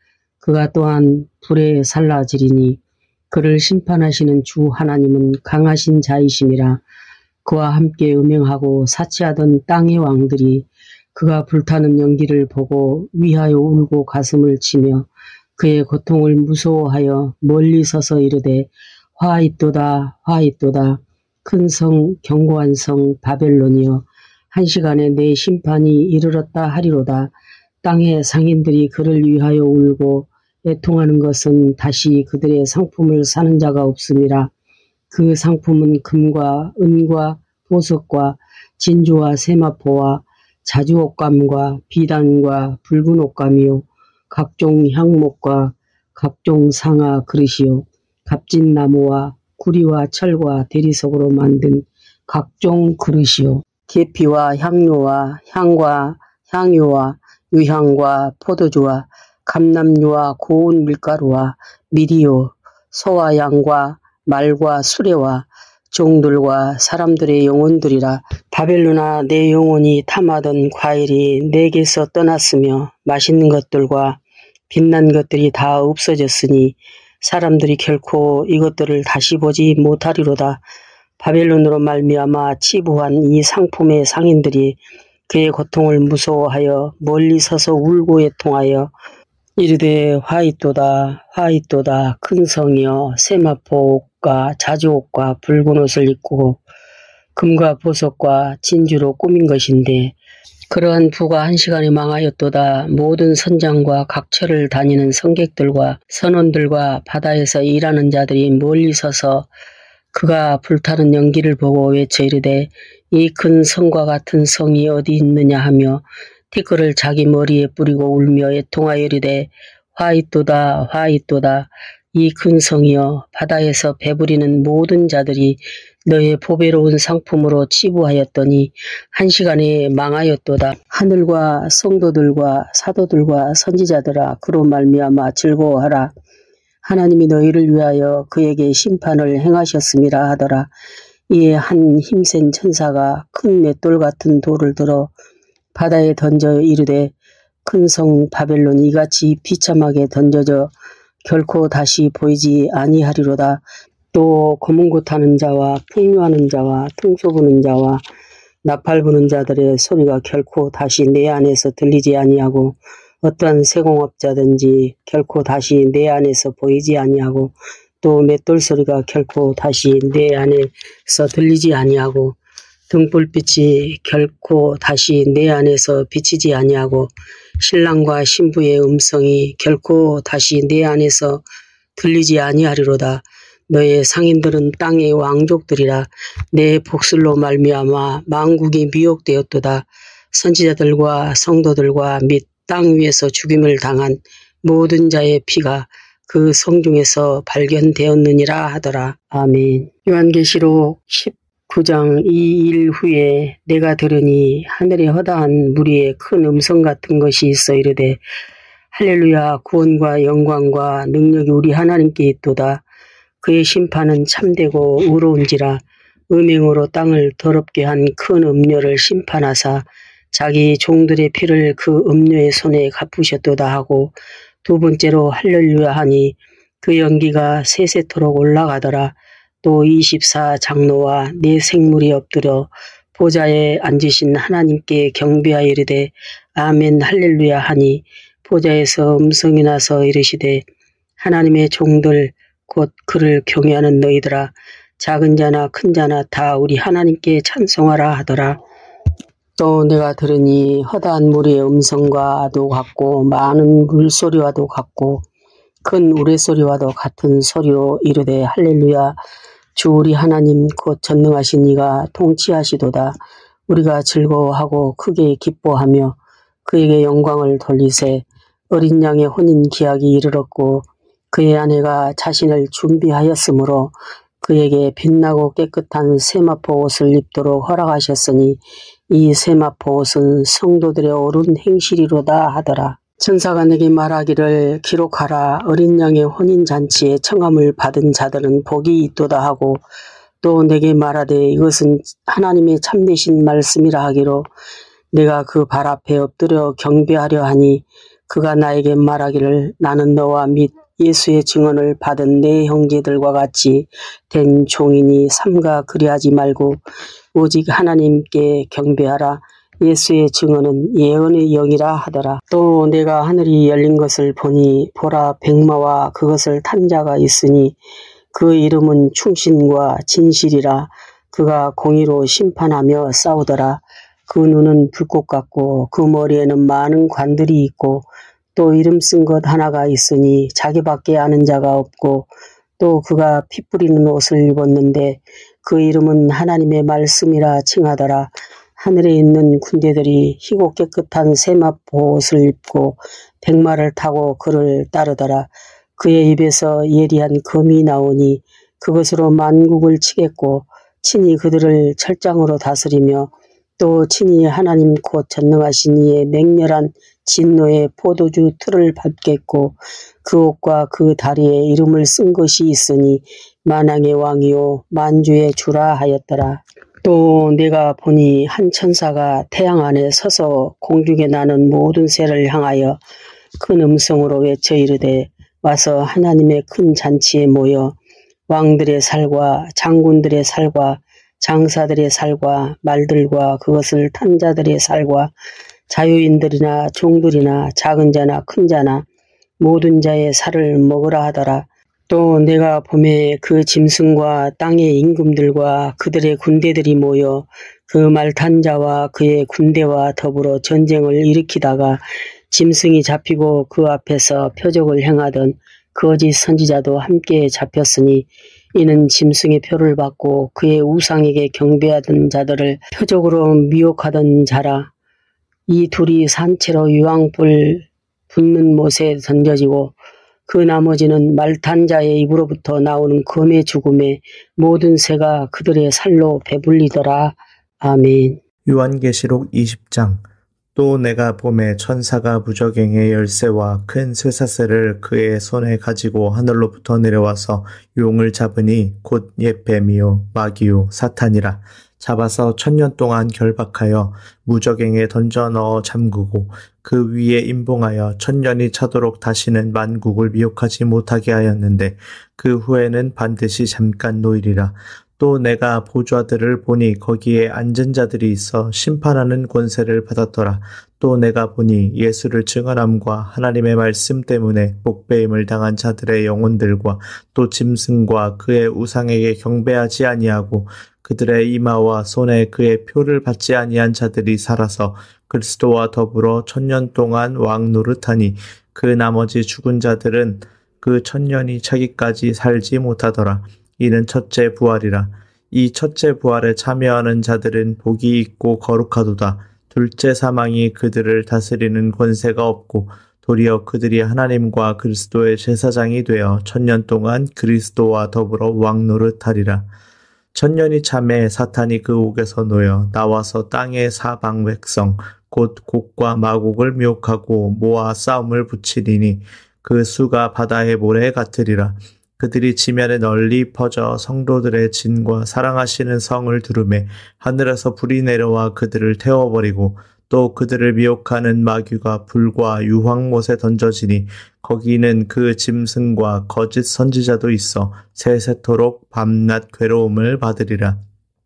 그가 또한 불에 살라지리니 그를 심판하시는 주 하나님은 강하신 자이심이라. 그와 함께 음행하고 사치하던 땅의 왕들이 그가 불타는 연기를 보고 위하여 울고 가슴을 치며 그의 고통을 무서워하여 멀리 서서 이르되 화 있도다 화 있도다 큰 성 견고한 성 바벨론이여 한 시간에 내 심판이 이르렀다 하리로다. 땅의 상인들이 그를 위하여 울고 애통하는 것은 다시 그들의 상품을 사는 자가 없음이라. 그 상품은 금과 은과 보석과 진주와 세마포와 자주옷감과 비단과 붉은 옷감이요 각종 향목과 각종 상아 그릇이요 값진 나무와 구리와 철과 대리석으로 만든 각종 그릇이요 계피와 향료와 향과 향유와 유향과 포도주와 감람유와 고운 밀가루와 밀이요 소와 양과 말과 수레와 종들과 사람들의 영혼들이라. 바벨론아 내 영혼이 탐하던 과일이 내게서 떠났으며 맛있는 것들과 빛난 것들이 다 없어졌으니 사람들이 결코 이것들을 다시 보지 못하리로다. 바벨론으로 말미암아 치부한 이 상품의 상인들이 그의 고통을 무서워하여 멀리 서서 울고 애통하여 이르되 화 있도다 화 있도다 큰 성이여 세마포 옷과 자주옷과 붉은 옷을 입고 금과 보석과 진주로 꾸민 것인데 그러한 부가 한 시간에 망하였도다. 모든 선장과 각처를 다니는 성객들과 선원들과 바다에서 일하는 자들이 멀리 서서 그가 불타는 연기를 보고 외쳐 이르되 이 큰 성과 같은 성이 어디 있느냐 하며 티끌을 자기 머리에 뿌리고 울며 애통하여 이르되 화 있도다 화 있도다 이 큰 성이여 바다에서 배부리는 모든 자들이 너의 보배로운 상품으로 치부하였더니 한 시간에 망하였도다. 하늘과 성도들과 사도들과 선지자들아 그로 말미암아 즐거워하라. 하나님이 너희를 위하여 그에게 심판을 행하셨음이라 하더라. 이에 한 힘센 천사가 큰 맷돌 같은 돌을 들어 바다에 던져 이르되 큰 성 바벨론 이같이 비참하게 던져져 결코 다시 보이지 아니하리로다. 또 검은고 타는 자와 풍류하는 자와 퉁소 부는 자와 나팔 부는 자들의 소리가 결코 다시 내 안에서 들리지 아니하고 어떠한 세공업자든지 결코 다시 내 안에서 보이지 아니하고 또 맷돌 소리가 결코 다시 내 안에서 들리지 아니하고 등불빛이 결코 다시 내 안에서 비치지 아니하고 신랑과 신부의 음성이 결코 다시 내 안에서 들리지 아니하리로다. 너의 상인들은 땅의 왕족들이라. 내 복술로 말미암아 만국이 미혹되었도다. 선지자들과 성도들과 및 땅 위에서 죽임을 당한 모든 자의 피가 그 성중에서 발견되었느니라 하더라. 아멘. 요한계시록 9장 이 일 후에 내가 들으니 하늘에 허다한 무리의 큰 음성 같은 것이 있어 이르되 할렐루야 구원과 영광과 능력이 우리 하나님께 있도다. 그의 심판은 참되고 의로운지라 음행으로 땅을 더럽게 한 큰 음녀를 심판하사 자기 종들의 피를 그 음녀의 손에 갚으셨도다 하고 두 번째로 할렐루야 하니 그 연기가 세세토록 올라가더라. 또 24 장로와 네 생물이 엎드려 보좌에 앉으신 하나님께 경배하여 이르되 아멘 할렐루야 하니 보좌에서 음성이 나서 이르시되 하나님의 종들 곧 그를 경외하는 너희들아 작은 자나 큰 자나 다 우리 하나님께 찬송하라 하더라. 또 내가 들으니 허다한 무리의 음성과도 같고 많은 물소리와도 같고 큰 우레소리와도 같은 소리로 이르되 할렐루야 주 우리 하나님 곧 전능하신 이가 통치하시도다. 우리가 즐거워하고 크게 기뻐하며 그에게 영광을 돌리세. 어린 양의 혼인 기약이 이르렀고 그의 아내가 자신을 준비하였으므로 그에게 빛나고 깨끗한 세마포 옷을 입도록 허락하셨으니 이 세마포 옷은 성도들의 옳은 행실이로다 하더라. 천사가 내게 말하기를 기록하라. 어린 양의 혼인잔치에 청함을 받은 자들은 복이 있도다 하고 또 내게 말하되 이것은 하나님의 참되신 말씀이라 하기로 내가 그 발 앞에 엎드려 경배하려 하니 그가 나에게 말하기를 나는 너와 및 예수의 증언을 받은 내 형제들과 같이 된 종이니 삼가 그리하지 말고 오직 하나님께 경배하라. 예수의 증언은 예언의 영이라 하더라. 또 내가 하늘이 열린 것을 보니 보라 백마와 그것을 탄 자가 있으니 그 이름은 충신과 진실이라. 그가 공의로 심판하며 싸우더라. 그 눈은 불꽃 같고 그 머리에는 많은 관들이 있고 또 이름 쓴 것 하나가 있으니 자기밖에 아는 자가 없고 또 그가 피 뿌리는 옷을 입었는데 그 이름은 하나님의 말씀이라 칭하더라. 하늘에 있는 군대들이 희고 깨끗한 세마포 옷을 입고 백마를 타고 그를 따르더라. 그의 입에서 예리한 검이 나오니 그것으로 만국을 치겠고 친히 그들을 철장으로 다스리며 또 친히 하나님 곧 전능하신 이의 맹렬한 진노의 포도주 틀을 밟겠고 그 옷과 그 다리에 이름을 쓴 것이 있으니 만왕의 왕이요 만주의 주라 하였더라. 또 내가 보니 한 천사가 태양 안에 서서 공중에 나는 모든 새를 향하여 큰 음성으로 외쳐 이르되 와서 하나님의 큰 잔치에 모여 왕들의 살과 장군들의 살과 장사들의 살과 말들과 그것을 탄 자들의 살과 자유인들이나 종들이나 작은 자나 큰 자나 모든 자의 살을 먹으라 하더라. 또 내가 봄에 그 짐승과 땅의 임금들과 그들의 군대들이 모여 그 말 탄 자와 그의 군대와 더불어 전쟁을 일으키다가 짐승이 잡히고 그 앞에서 표적을 행하던 거짓 선지자도 함께 잡혔으니 이는 짐승의 표를 받고 그의 우상에게 경배하던 자들을 표적으로 미혹하던 자라. 이 둘이 산채로 유황불 붙는 못에 던져지고 그 나머지는 말탄 자의 입으로부터 나오는 검의 죽음에 모든 새가 그들의 살로 배불리더라. 아멘. 요한계시록 20장. 또 내가 봄에 천사가 무저갱의 열쇠와 큰 쇠사슬을 그의 손에 가지고 하늘로부터 내려와서 용을 잡으니 곧 옛 뱀이요 마귀요 사탄이라. 잡아서 1000년 동안 결박하여 무저갱에 던져 넣어 잠그고 그 위에 임봉하여 1000년이 차도록 다시는 만국을 미혹하지 못하게 하였는데 그 후에는 반드시 잠깐 노일이라. 또 내가 보좌들을 보니 거기에 앉은 자들이 있어 심판하는 권세를 받았더라. 또 내가 보니 예수를 증언함과 하나님의 말씀 때문에 목배임을 당한 자들의 영혼들과 또 짐승과 그의 우상에게 경배하지 아니하고 그들의 이마와 손에 그의 표를 받지 아니한 자들이 살아서 그리스도와 더불어 1000년 동안 왕 노릇하니 그 나머지 죽은 자들은 그 1000년이 차기까지 살지 못하더라. 이는 첫째 부활이라. 이 첫째 부활에 참여하는 자들은 복이 있고 거룩하도다. 둘째 사망이 그들을 다스리는 권세가 없고 도리어 그들이 하나님과 그리스도의 제사장이 되어 1000년 동안 그리스도와 더불어 왕노릇하리라. 천년이 참에 사탄이 그 옥에서 놓여 나와서 땅의 사방 백성 곧 곡과 마곡을 미혹하고 모아 싸움을 붙이리니 그 수가 바다의 모래 같으리라. 그들이 지면에 널리 퍼져 성도들의 진과 사랑하시는 성을 두르매 하늘에서 불이 내려와 그들을 태워버리고 또 그들을 미혹하는 마귀가 불과 유황못에 던져지니 거기는 그 짐승과 거짓 선지자도 있어 세세토록 밤낮 괴로움을 받으리라.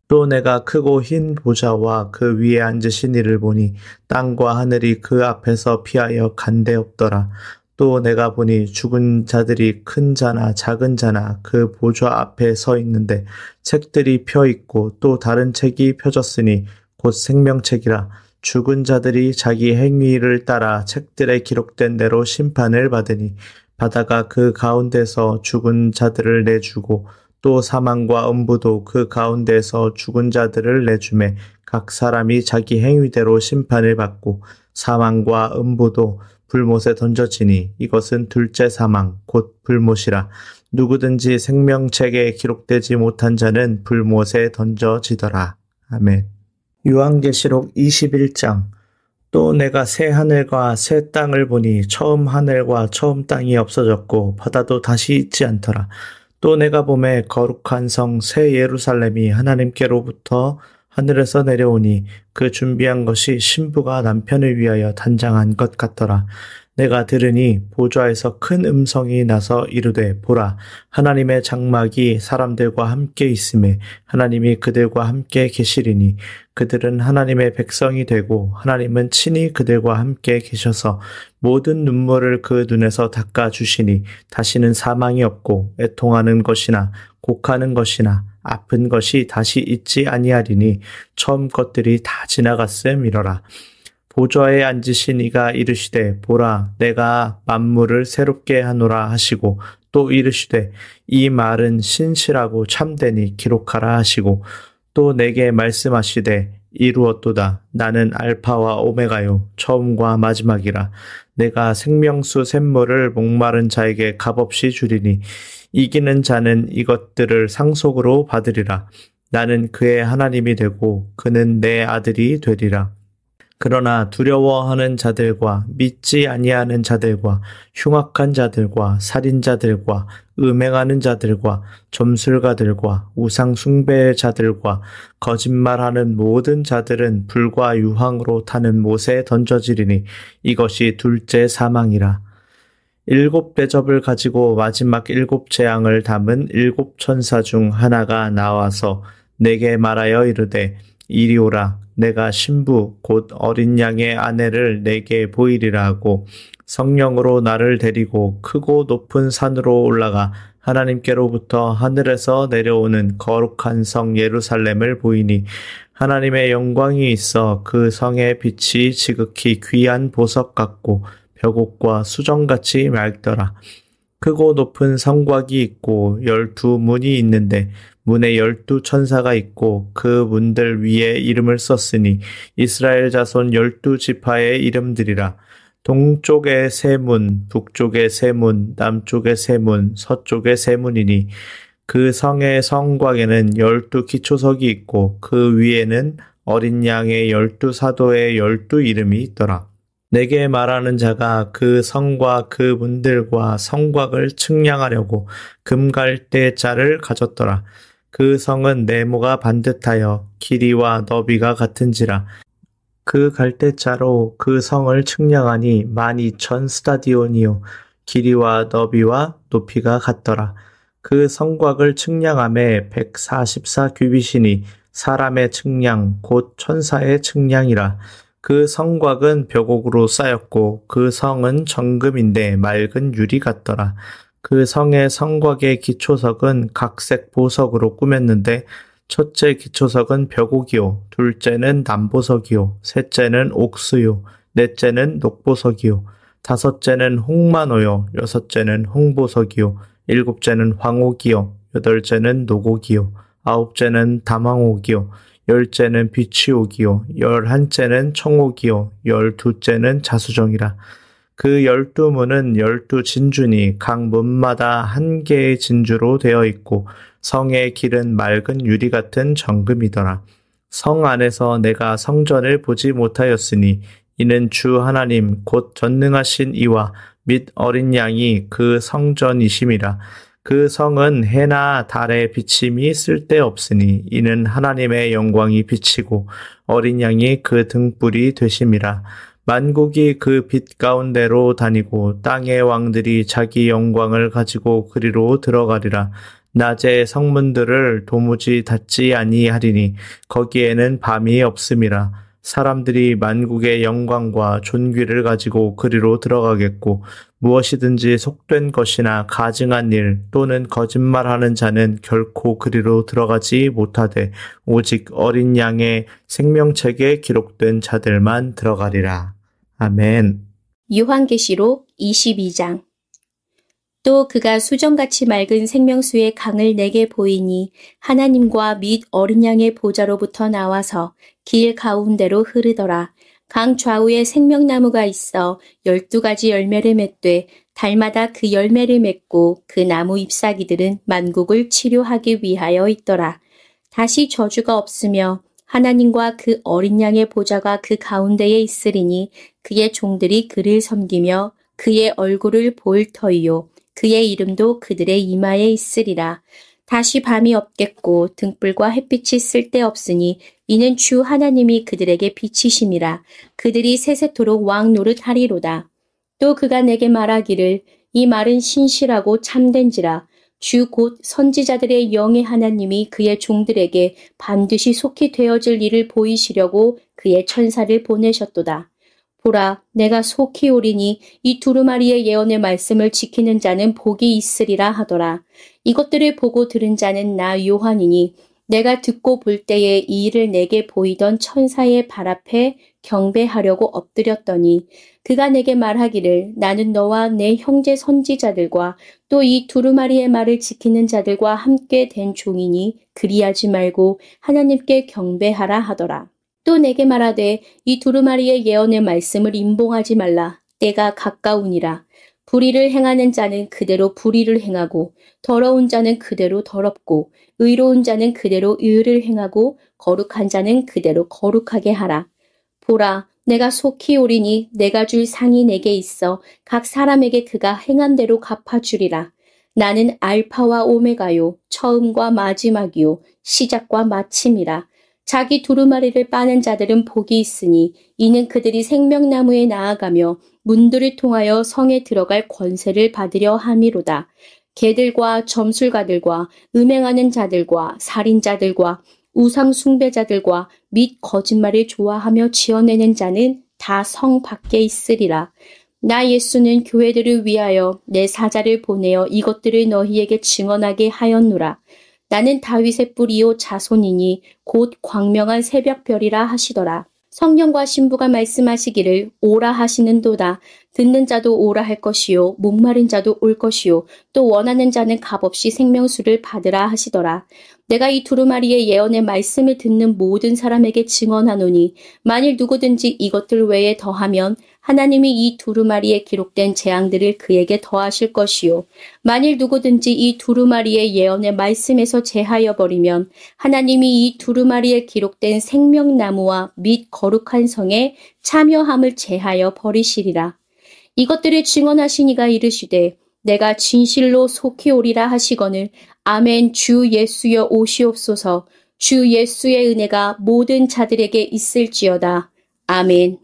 또 내가 크고 흰 보좌와 그 위에 앉으신 이를 보니 땅과 하늘이 그 앞에서 피하여 간데 없더라. 또 내가 보니 죽은 자들이 큰 자나 작은 자나 그 보좌 앞에 서 있는데 책들이 펴 있고 또 다른 책이 펴졌으니 곧 생명책이라. 죽은 자들이 자기 행위를 따라 책들에 기록된 대로 심판을 받으니 바다가 그 가운데서 죽은 자들을 내주고 또 사망과 음부도 그 가운데서 죽은 자들을 내주매 각 사람이 자기 행위대로 심판을 받고 사망과 음부도 불못에 던져지니 이것은 둘째 사망 곧 불못이라. 누구든지 생명책에 기록되지 못한 자는 불못에 던져지더라. 아멘. 요한계시록 21장. 또 내가 새 하늘과 새 땅을 보니 처음 하늘과 처음 땅이 없어졌고 바다도 다시 있지 않더라. 또 내가 보매 거룩한 성 새 예루살렘이 하나님께로부터 하늘에서 내려오니 그 준비한 것이 신부가 남편을 위하여 단장한 것 같더라. 내가 들으니 보좌에서 큰 음성이 나서 이르되 보라 하나님의 장막이 사람들과 함께 있음에 하나님이 그들과 함께 계시리니 그들은 하나님의 백성이 되고 하나님은 친히 그들과 함께 계셔서 모든 눈물을 그 눈에서 닦아주시니 다시는 사망이 없고 애통하는 것이나 곡하는 것이나 아픈 것이 다시 있지 아니하리니 처음 것들이 다 지나갔음이러라. 보좌에 앉으신 이가 이르시되 보라 내가 만물을 새롭게 하노라 하시고 또 이르시되 이 말은 신실하고 참되니 기록하라 하시고 또 내게 말씀하시되 이루었도다. 나는 알파와 오메가요 처음과 마지막이라. 내가 생명수 샘물을 목마른 자에게 값없이 주리니 이기는 자는 이것들을 상속으로 받으리라. 나는 그의 하나님이 되고 그는 내 아들이 되리라. 그러나 두려워하는 자들과 믿지 아니하는 자들과 흉악한 자들과 살인자들과 음행하는 자들과 점술가들과 우상 숭배의 자들과 거짓말하는 모든 자들은 불과 유황으로 타는 못에 던져지리니 이것이 둘째 사망이라. 7 대접을 가지고 마지막 7 재앙을 담은 7 천사 중 하나가 나와서 내게 말하여 이르되 이리 오라. 내가 신부 곧 어린 양의 아내를 내게 보이리라 하고 성령으로 나를 데리고 크고 높은 산으로 올라가 하나님께로부터 하늘에서 내려오는 거룩한 성 예루살렘을 보이니 하나님의 영광이 있어 그 성의 빛이 지극히 귀한 보석 같고 벽옥과 수정같이 맑더라. 크고 높은 성곽이 있고 12문이 있는데 문에 12 천사가 있고 그 문들 위에 이름을 썼으니 이스라엘 자손 12 지파의 이름들이라. 동쪽에 세 문, 북쪽에 세 문, 남쪽에 세 문, 서쪽에 세 문이니 그 성의 성곽에는 12 기초석이 있고 그 위에는 어린 양의 12 사도의 12 이름이 있더라. 내게 말하는 자가 그 성과 그 문들과 성곽을 측량하려고 금갈대자를 가졌더라. 그 성은 네모가 반듯하여 길이와 너비가 같은지라. 그 갈대자로 그 성을 측량하니 12,000 스타디온이요 길이와 너비와 높이가 같더라. 그 성곽을 측량함에 144 규빗이니 사람의 측량 곧 천사의 측량이라. 그 성곽은 벽옥으로 쌓였고 그 성은 정금인데 맑은 유리 같더라. 그 성의 성곽의 기초석은 각색 보석으로 꾸몄는데 첫째 기초석은 벽옥이요, 둘째는 남보석이요, 셋째는 옥수요, 넷째는 녹보석이요, 다섯째는 홍만호요, 여섯째는 홍보석이요, 일곱째는 황옥이요, 여덟째는 녹옥이요, 아홉째는 담황옥이요, 열째는 비취옥이요, 11째는 청옥이요, 12째는 자수정이라. 그 12문은 12진주니 각 문마다 한 개의 진주로 되어 있고 성의 길은 맑은 유리 같은 정금이더라. 성 안에서 내가 성전을 보지 못하였으니 이는 주 하나님 곧 전능하신 이와 및 어린 양이 그 성전이심이라. 그 성은 해나 달의 비침이 쓸데없으니 이는 하나님의 영광이 비치고 어린 양이 그 등불이 되심이라. 만국이 그 빛 가운데로 다니고 땅의 왕들이 자기 영광을 가지고 그리로 들어가리라. 낮에 성문들을 도무지 닫지 아니하리니 거기에는 밤이 없음이라. 사람들이 만국의 영광과 존귀를 가지고 그리로 들어가겠고 무엇이든지 속된 것이나 가증한 일 또는 거짓말하는 자는 결코 그리로 들어가지 못하되 오직 어린 양의 생명책에 기록된 자들만 들어가리라. 아멘. 요한계시록 22장. 또 그가 수정같이 맑은 생명수의 강을 내게 보이니 하나님과 및 어린 양의 보좌로부터 나와서 길 가운데로 흐르더라. 강 좌우에 생명나무가 있어 12가지 열매를 맺되 달마다 그 열매를 맺고 그 나무 잎사귀들은 만국을 치료하기 위하여 있더라. 다시 저주가 없으며 하나님과 그 어린 양의 보좌가 그 가운데에 있으리니 그의 종들이 그를 섬기며 그의 얼굴을 볼 터이요. 그의 이름도 그들의 이마에 있으리라. 다시 밤이 없겠고 등불과 햇빛이 쓸데없으니 이는 주 하나님이 그들에게 빛이심이라. 그들이 세세토록 왕 노릇하리로다. 또 그가 내게 말하기를 이 말은 신실하고 참된지라. 주 곧 선지자들의 영의 하나님이 그의 종들에게 반드시 속히 되어질 일을 보이시려고 그의 천사를 보내셨도다. 보라, 내가 속히 오리니 이 두루마리의 예언의 말씀을 지키는 자는 복이 있으리라 하더라. 이것들을 보고 들은 자는 나 요한이니 내가 듣고 볼 때에 이 일을 내게 보이던 천사의 발 앞에 경배하려고 엎드렸더니 그가 내게 말하기를 나는 너와 내 형제 선지자들과 또 이 두루마리의 말을 지키는 자들과 함께 된 종이니 그리하지 말고 하나님께 경배하라 하더라. 또 내게 말하되 이 두루마리의 예언의 말씀을 임봉하지 말라. 때가 가까우니라. 불의를 행하는 자는 그대로 불의를 행하고 더러운 자는 그대로 더럽고 의로운 자는 그대로 의를 행하고 거룩한 자는 그대로 거룩하게 하라. 보라, 내가 속히 오리니 내가 줄 상이 내게 있어 각 사람에게 그가 행한 대로 갚아주리라. 나는 알파와 오메가요, 처음과 마지막이요, 시작과 마침이라. 자기 두루마리를 빠는 자들은 복이 있으니 이는 그들이 생명나무에 나아가며 문들을 통하여 성에 들어갈 권세를 받으려 함이로다. 개들과 점술가들과 음행하는 자들과 살인자들과 우상 숭배자들과 및 거짓말을 좋아하며 지어내는 자는 다 성 밖에 있으리라. 나 예수는 교회들을 위하여 내 사자를 보내어 이것들을 너희에게 증언하게 하였노라. 나는 다윗의 뿌리요 자손이니 곧 광명한 새벽별이라 하시더라. 성령과 신부가 말씀하시기를 오라 하시는도다. 듣는 자도 오라 할 것이요 목마른 자도 올 것이요 또 원하는 자는 값없이 생명수를 받으라 하시더라. 내가 이 두루마리의 예언의 말씀을 듣는 모든 사람에게 증언하노니 만일 누구든지 이것들 외에 더하면 하나님이 이 두루마리에 기록된 재앙들을 그에게 더하실 것이요 만일 누구든지 이 두루마리의 예언의 말씀에서 제하여 버리면 하나님이 이 두루마리에 기록된 생명나무와 및 거룩한 성에 참여함을 제하여 버리시리라. 이것들을 증언하신 이가 이르시되 내가 진실로 속히 오리라 하시거늘 아멘. 주 예수여 오시옵소서. 주 예수의 은혜가 모든 자들에게 있을지어다. 아멘.